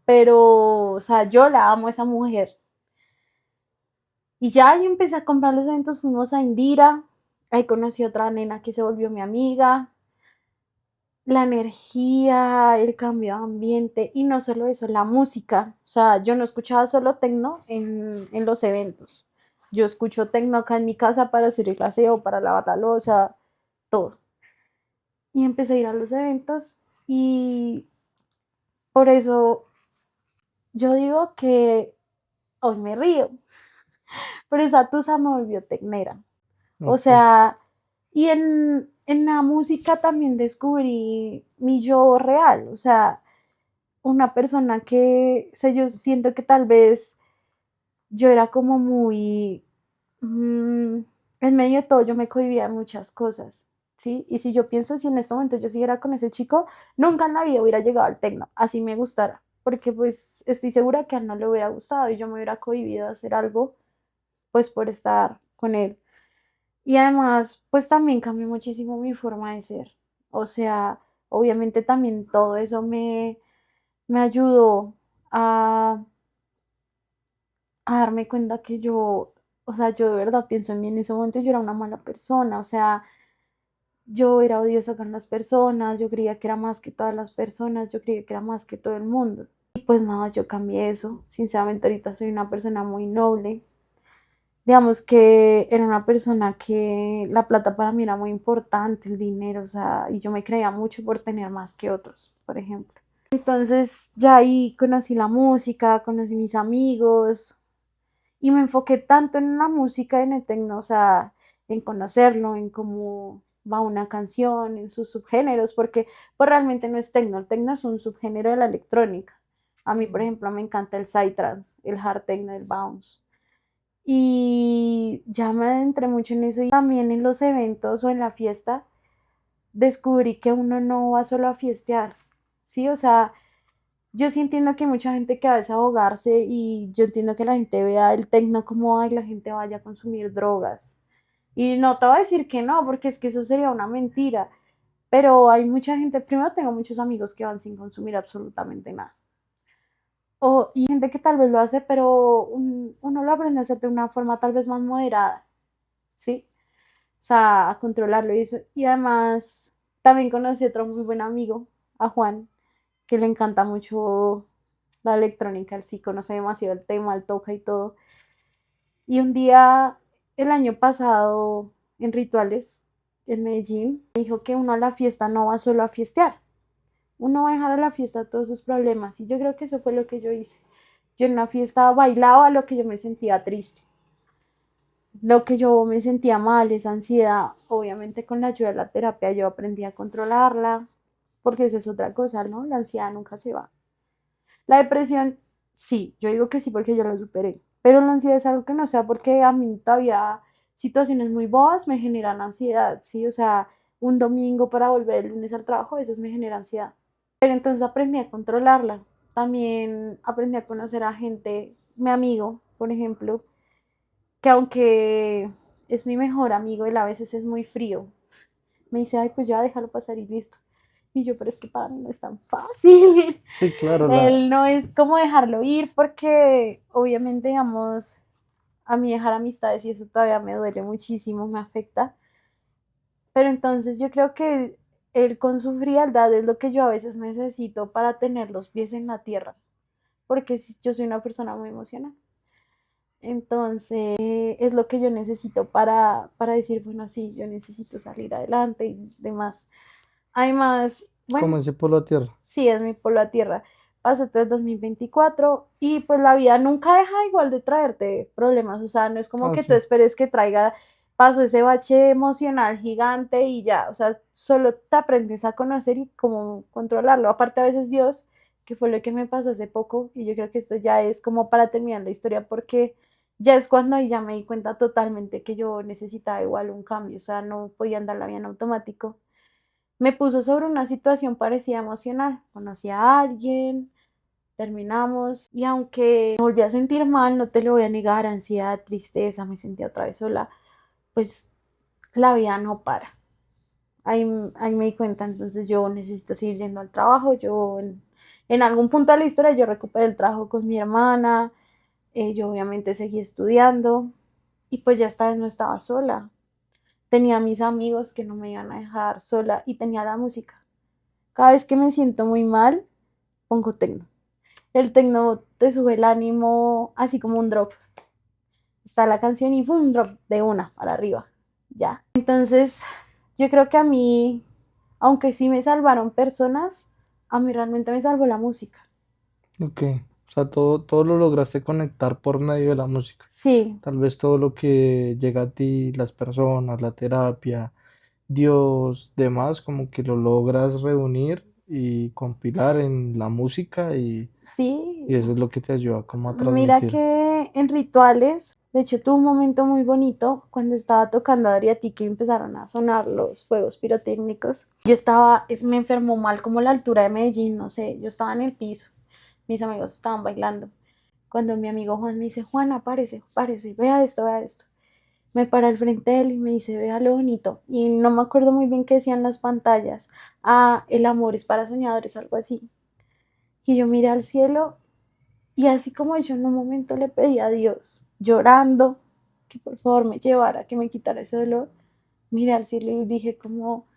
Speaker 2: Pero, o sea, yo la amo a esa mujer. Y ya ahí empecé a comprar los eventos, fuimos a Indira, ahí conocí a otra nena que se volvió mi amiga, la energía, el cambio de ambiente y no solo eso, la música. O sea, yo no escuchaba solo tecno en los eventos. Yo escucho tecno acá en mi casa para hacer el aseo, para lavar la loza, todo. Y empecé a ir a los eventos y por eso yo digo que hoy me río, pero esa tusa me volvió tecnera. O
Speaker 1: Ok.
Speaker 2: sea, y en la música también descubrí mi yo real, o sea, una persona que, o sea, yo siento que tal vez yo era como muy, en medio de todo yo me cohibía de muchas cosas, ¿sí? Y si yo pienso, si en este momento yo siguiera con ese chico, nunca en la vida hubiera llegado al tecno, así me gustara, porque pues estoy segura que a él no le hubiera gustado y yo me hubiera cohibido de hacer algo, pues por estar con él. Y además, pues también cambió muchísimo mi forma de ser. O sea, obviamente también todo eso me ayudó a, a darme cuenta que yo, o sea, yo de verdad pienso en mí en ese momento, yo era una mala persona, o sea, yo era odiosa con las personas, yo creía que era más que todas las personas, yo creía que era más que todo el mundo. Y pues nada, yo cambié eso, sinceramente ahorita soy una persona muy noble, digamos que era una persona que la plata para mí era muy importante, el dinero, o sea, y yo me creía mucho por tener más que otros, por ejemplo. Entonces ya ahí conocí la música, conocí mis amigos y me enfoqué tanto en la música, en el tecno, o sea, en conocerlo, en cómo va una canción, en sus subgéneros, porque pues realmente no es tecno, el tecno es un subgénero de la electrónica. A mí, por ejemplo, me encanta el psytrance, el hard techno, el bounce. Y ya me adentré mucho en eso y también en los eventos o en la fiesta descubrí que uno no va solo a fiestear, ¿sí? O sea, yo sí entiendo que hay mucha gente que va a desahogarse y yo entiendo que la gente vea el tecno como, ay, la gente vaya a consumir drogas. Y no te voy a decir que no, porque es que eso sería una mentira, pero hay mucha gente, primero tengo muchos amigos que van sin consumir absolutamente nada. Y gente que tal vez lo hace, pero uno lo aprende a hacer de una forma tal vez más moderada, ¿sí? O sea, a controlarlo y eso. Y además, también conocí otro muy buen amigo, a Juan, que le encanta mucho la electrónica, él sí conoce demasiado el tema, él toca y todo. Y un día, el año pasado, en Rituales, en Medellín, me dijo que uno a la fiesta no va solo a fiestear, uno va a dejar a la fiesta todos sus problemas. Y yo creo que eso fue lo que yo hice. Yo en una fiesta bailaba lo que yo me sentía triste, lo que yo me sentía mal, esa ansiedad. Obviamente con la ayuda de la terapia yo aprendí a controlarla, porque eso es otra cosa, ¿no? La ansiedad nunca se va. La depresión, sí, yo digo que sí porque yo lo superé, pero la ansiedad es algo que no sea porque a mí todavía situaciones muy bobas me generan ansiedad, ¿sí? O sea, un domingo para volver el lunes al trabajo a veces me genera ansiedad. Pero entonces aprendí a controlarla. También aprendí a conocer a gente, mi amigo, por ejemplo, que aunque es mi mejor amigo, él a veces es muy frío. Me dice, ay, pues ya déjalo pasar y listo. Y yo, pero es que para mí no es tan fácil.
Speaker 1: Sí, claro,
Speaker 2: Él no es como dejarlo ir porque obviamente, digamos, a mí dejar amistades y eso todavía me duele muchísimo, me afecta. Pero entonces yo creo que él con su frialdad es lo que yo a veces necesito para tener los pies en la tierra, porque yo soy una persona muy emocional. Entonces es lo que yo necesito para decir, bueno, sí, yo necesito salir adelante y demás. Además, bueno,
Speaker 1: como ese polo a tierra.
Speaker 2: sí, es mi polo a tierra. Pasó todo el 2024 y pues la vida nunca deja igual de traerte problemas. O sea, no es como
Speaker 1: Ah,
Speaker 2: que tú
Speaker 1: sí.
Speaker 2: esperes que traiga, paso ese bache emocional gigante y ya. O sea, solo te aprendes a conocer y cómo controlarlo. Aparte, a veces Dios, que fue lo que me pasó hace poco, y yo creo que esto ya es como para terminar la historia, porque ya es cuando ahí ya me di cuenta totalmente que yo necesitaba igual un cambio. O sea, no podía andar la vida en automático. Me puso sobre una situación parecida emocional. Conocí a alguien, terminamos y aunque me volví a sentir mal, no te lo voy a negar, ansiedad, tristeza, me sentía otra vez sola, pues la vida no para. Ahí me di cuenta, entonces yo necesito seguir yendo al trabajo. En algún punto de la historia yo recuperé el trabajo con mi hermana, yo obviamente seguí estudiando y pues ya esta vez no estaba sola. Tenía mis amigos que no me iban a dejar sola y tenía la música. Cada vez que me siento muy mal, pongo tecno. El tecno te sube el ánimo así como un drop. Está la canción y un drop de una para arriba. Ya. Entonces, yo creo que a mí, aunque sí me salvaron personas, a mí realmente me salvó la música.
Speaker 1: Ok. O sea, todo lo lograste conectar por medio de la música.
Speaker 2: Sí,
Speaker 1: Tal vez todo lo que llega a ti, las personas, la terapia, Dios, demás, como que lo logras reunir y compilar en la música
Speaker 2: sí.
Speaker 1: y eso es lo que te ayuda como a
Speaker 2: Mira
Speaker 1: transmitir.
Speaker 2: que en rituales, de hecho, tuve un momento muy bonito cuando estaba tocando Adriática y empezaron a sonar los fuegos pirotécnicos. Yo estaba, me enfermó mal como la altura de Medellín, no sé, yo estaba en el piso, mis amigos estaban bailando. Cuando mi amigo Juan me dice, Juana, párese, párese, vea esto, vea esto. Me para al frente de él y me dice, vea lo bonito. Y no me acuerdo muy bien qué decían las pantallas. Ah, el amor es para soñadores, algo así. Y yo miré al cielo y así como yo en un momento le pedí a Dios, llorando, que por favor me llevara, que me quitara ese dolor, miré al cielo y dije como,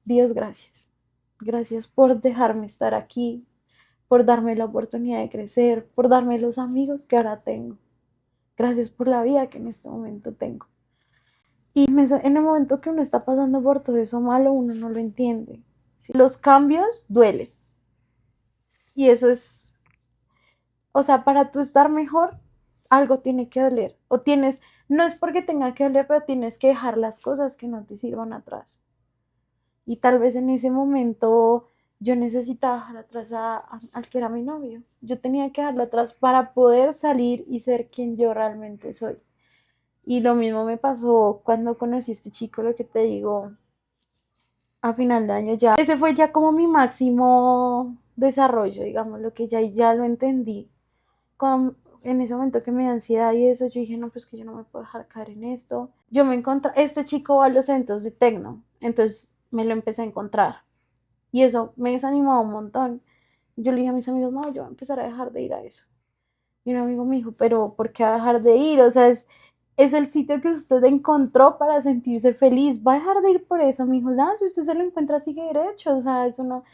Speaker 2: Dios, gracias. Gracias por dejarme estar aquí, por darme la oportunidad de crecer, por darme los amigos que ahora tengo. gracias por la vida que en este momento tengo. Y en el momento que uno está pasando por todo eso malo, uno no lo entiende. ¿Sí? Los cambios duelen. Y eso es, o sea, para tú estar mejor, algo tiene que doler. O tienes, no es porque tenga que doler, pero tienes que dejar las cosas que no te sirvan atrás. Y tal vez en ese momento yo necesitaba dejar atrás al que era mi novio. Yo tenía que dejarlo atrás para poder salir y ser quien yo realmente soy. Y lo mismo me pasó cuando conocí a este chico, lo que te digo, a final de año ya. Ese fue ya como mi máximo desarrollo, digamos, lo que ya lo entendí. En ese momento que me da ansiedad y eso, yo dije, no, pues que yo no me puedo dejar caer en esto. Yo me encontré, este chico va a los eventos de tecno, entonces me lo empecé a encontrar. Y eso me desanimó un montón. Yo le dije a mis amigos, no, yo voy a empezar a dejar de ir a eso. Y un amigo me dijo, pero ¿por qué va a dejar de ir? O sea, es el sitio que usted encontró para sentirse feliz. Va a dejar de ir por eso. Me dijo, ah, si usted se lo encuentra, sigue derecho. O sea, eso no.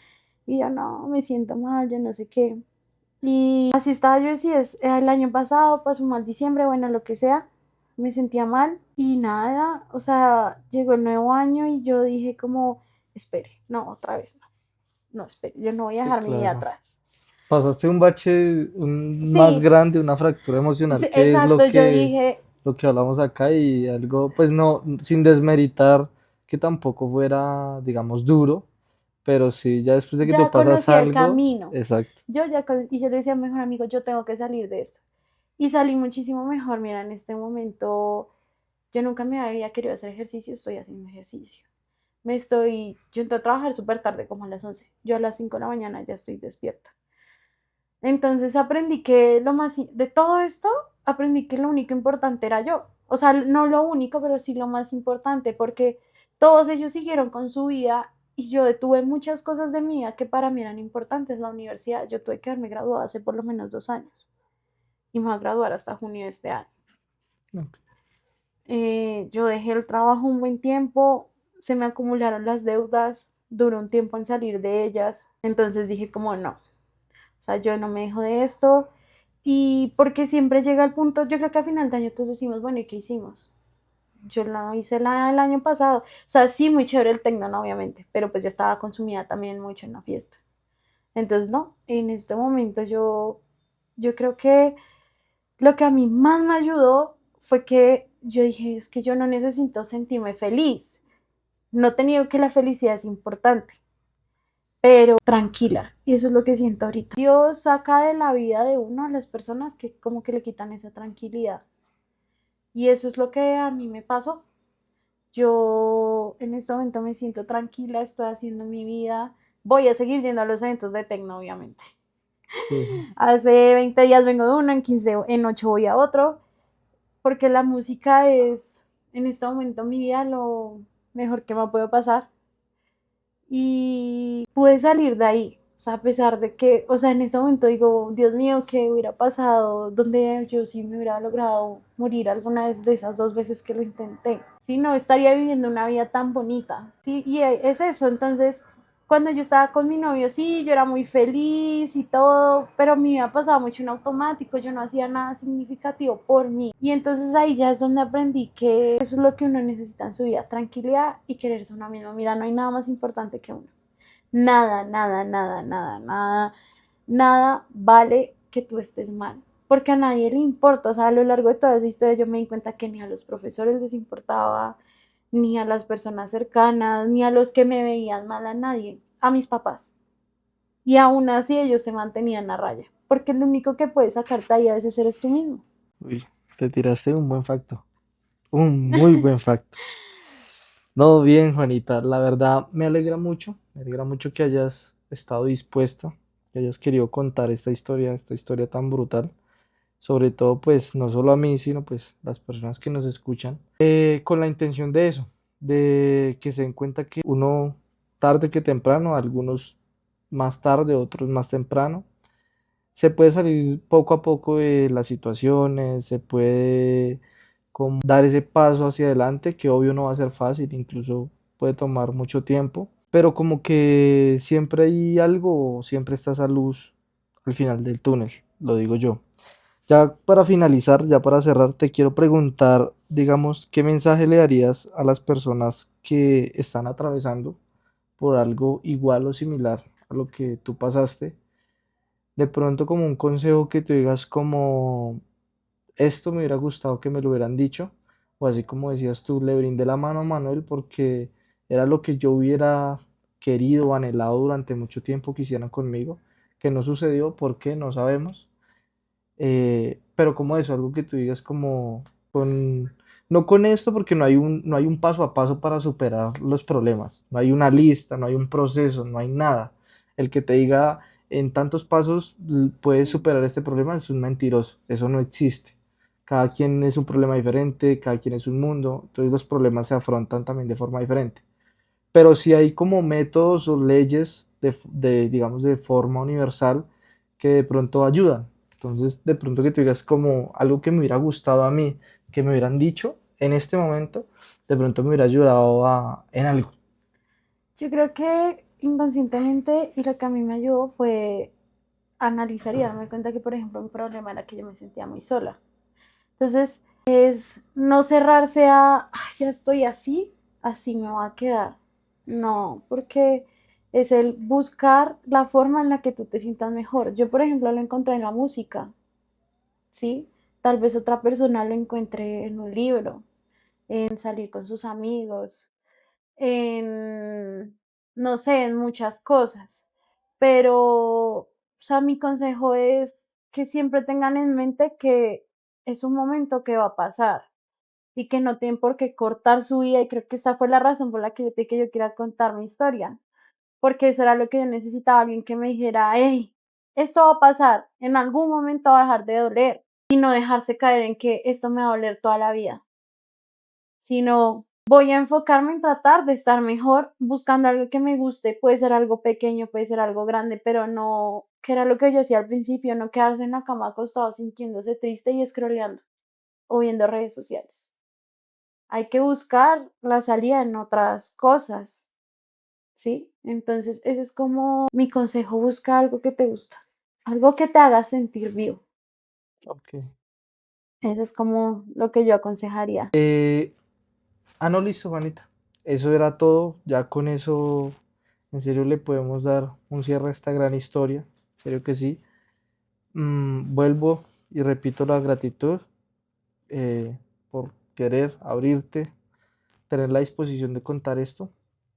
Speaker 2: Y yo no, me siento mal, yo no sé qué. Y así estaba yo, decía, el año pasado, pasó mal diciembre, bueno, lo que sea. Me sentía mal y nada, o sea, llegó el nuevo año y yo dije como, espere, no, otra vez no. No, espere, yo no voy a
Speaker 1: Sí,
Speaker 2: dejar mi vida
Speaker 1: claro.
Speaker 2: atrás.
Speaker 1: Pasaste un bache más
Speaker 2: Sí,
Speaker 1: grande, una fractura emocional,
Speaker 2: sí,
Speaker 1: que es
Speaker 2: exacto, yo dije,
Speaker 1: lo que hablamos acá y algo, pues no, sin desmeritar que tampoco fuera, digamos, duro, pero sí, ya después de que tú
Speaker 2: ya
Speaker 1: pasas
Speaker 2: conocí el
Speaker 1: algo,
Speaker 2: camino.
Speaker 1: exacto.
Speaker 2: Y yo le decía a mi mejor amigo, yo tengo que salir de eso. Y salí muchísimo mejor. Mira, en este momento yo nunca me había querido hacer ejercicio, estoy haciendo ejercicio. Yo entro a trabajar súper tarde, como a las 11. Yo a las 5 de la mañana ya estoy despierta. Entonces aprendí que de todo esto, aprendí que lo único importante era yo. O sea, no lo único, pero sí lo más importante, porque todos ellos siguieron con su vida y yo detuve muchas cosas de mi vida que para mí eran importantes. La universidad, yo tuve que haberme graduado hace por lo menos 2 años y me voy a graduar hasta junio de este año.
Speaker 1: Ok.
Speaker 2: Yo dejé el trabajo un buen tiempo, se me acumularon las deudas, duró un tiempo en salir de ellas, entonces dije como no, o sea, yo no me dejo de esto y porque siempre llega el punto, yo creo que a final de año todos decimos, bueno, ¿y qué hicimos? Yo lo hice el año pasado, o sea, sí, muy chévere el tecno, no, obviamente, pero pues yo estaba consumida también mucho en la fiesta. Entonces, no, en este momento yo creo que lo que a mí más me ayudó fue que yo dije, es que yo no necesito sentirme feliz. No he tenido que la felicidad es importante, pero tranquila. Y eso es lo que siento ahorita. Dios saca de la vida de uno a las personas que como que le quitan esa tranquilidad. Y eso es lo que a mí me pasó. Yo en este momento me siento tranquila, estoy haciendo mi vida. Voy a seguir yendo a los eventos de tecno, obviamente.
Speaker 1: Sí.
Speaker 2: Hace 20 días vengo de uno, en 15, en 8 voy a otro, porque la música es en este momento mi vida lo mejor que me puede pasar. Y pude salir de ahí. O sea, a pesar de que, o sea, en ese momento digo, Dios mío, ¿qué hubiera pasado? Donde yo sí me hubiera logrado morir alguna vez de esas 2 veces que lo intenté. Sí, no estaría viviendo una vida tan bonita. Sí, y es eso. Entonces, cuando yo estaba con mi novio, sí, yo era muy feliz y todo, pero a mí me pasaba mucho en automático, yo no hacía nada significativo por mí. Y entonces ahí ya es donde aprendí que eso es lo que uno necesita en su vida, tranquilidad y quererse uno mismo. Mira, no hay nada más importante que uno. Nada, nada, nada, nada, nada, nada vale que tú estés mal, porque a nadie le importa. O sea, a lo largo de toda esa historia yo me di cuenta que ni a los profesores les importaba, ni a las personas cercanas, ni a los que me veían mal, a nadie, a mis papás. Y aún así ellos se mantenían a raya, porque lo único que puede sacarte ahí a veces eres tú mismo.
Speaker 1: Uy, te tiraste un buen facto, un muy buen facto. No, bien, Juanita, la verdad me alegra mucho que hayas estado dispuesta, que hayas querido contar esta historia tan brutal, sobre todo pues no solo a mí, sino pues las personas que nos escuchan, con la intención de eso, de que se den cuenta que uno tarde que temprano, algunos más tarde, otros más temprano, se puede salir poco a poco de las situaciones, se puede como dar ese paso hacia adelante, que obvio no va a ser fácil, incluso puede tomar mucho tiempo, pero como que siempre hay algo, siempre está esa luz al final del túnel, lo digo yo. Ya para finalizar, ya para cerrar, te quiero preguntar, digamos, ¿qué mensaje le darías a las personas que están atravesando por algo igual o similar a lo que tú pasaste? De pronto como un consejo que te digas como, esto me hubiera gustado que me lo hubieran dicho, o así como decías tú, le brindé la mano a Manuel porque era lo que yo hubiera querido o anhelado durante mucho tiempo que hicieran conmigo, que no sucedió, ¿por qué? No sabemos. Pero como eso, algo que tú digas como con, no con esto porque no hay un paso a paso para superar los problemas, no hay una lista, no hay un proceso, no hay nada. El que te diga en tantos pasos puedes superar este problema es un mentiroso, eso no existe. Cada quien es un problema diferente, cada quien es un mundo, entonces los problemas se afrontan también de forma diferente. Pero sí hay como métodos o leyes digamos, de forma universal que de pronto ayudan. Entonces, de pronto que tú digas como algo que me hubiera gustado a mí, que me hubieran dicho en este momento, de pronto me hubiera ayudado en algo.
Speaker 2: Yo creo que inconscientemente y lo que a mí me ayudó fue analizar y darme cuenta que, por ejemplo, un problema era que yo me sentía muy sola. Entonces, es no cerrarse a, "Ay, ya estoy así, así me va a quedar". No, porque es el buscar la forma en la que tú te sientas mejor. Yo, por ejemplo, lo encontré en la música, ¿sí? Tal vez otra persona lo encuentre en un libro, en salir con sus amigos, en, no sé, en muchas cosas. Pero, o sea, mi consejo es que siempre tengan en mente que es un momento que va a pasar y que no tienen por qué cortar su vida. Y creo que esta fue la razón por la que yo te dije que yo quería contar mi historia, porque eso era lo que yo necesitaba, alguien que me dijera, hey, esto va a pasar, en algún momento va a dejar de doler, y no dejarse caer en que esto me va a doler toda la vida, sino voy a enfocarme en tratar de estar mejor buscando algo que me guste, puede ser algo pequeño, puede ser algo grande, pero no, que era lo que yo hacía al principio, no quedarse en la cama acostado sintiéndose triste y scrolleando o viendo redes sociales. Hay que buscar la salida en otras cosas, ¿sí? Entonces, ese es como mi consejo, busca algo que te gusta, algo que te haga sentir vivo.
Speaker 1: Ok.
Speaker 2: Eso es como lo que yo aconsejaría.
Speaker 1: No, listo, Juanita. Eso era todo. Ya con eso, en serio, le podemos dar un cierre a esta gran historia. En serio que sí. Vuelvo y repito la gratitud por querer abrirte, tener la disposición de contar esto.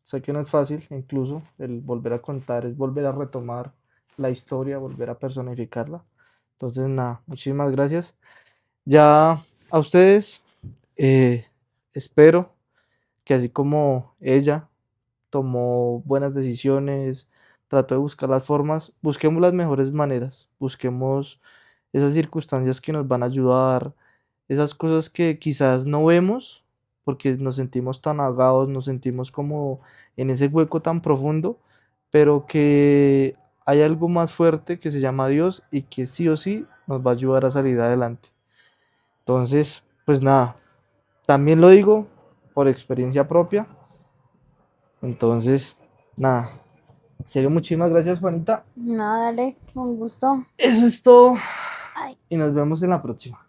Speaker 1: Sé que no es fácil, incluso el volver a contar es volver a retomar la historia, volver a personificarla. Entonces, nada, muchísimas gracias. Ya a ustedes, eh, espero que así como ella tomó buenas decisiones, trató de buscar las formas, busquemos las mejores maneras, busquemos esas circunstancias que nos van a ayudar, esas cosas que quizás no vemos porque nos sentimos tan ahogados, nos sentimos como en ese hueco tan profundo, pero que hay algo más fuerte que se llama Dios y que sí o sí nos va a ayudar a salir adelante. Entonces, pues nada, también lo digo por experiencia propia. Entonces, nada, en serio, muchísimas gracias, Juanita.
Speaker 2: Nada, dale, un gusto.
Speaker 1: Eso es todo
Speaker 2: Ay.
Speaker 1: y nos vemos en la próxima.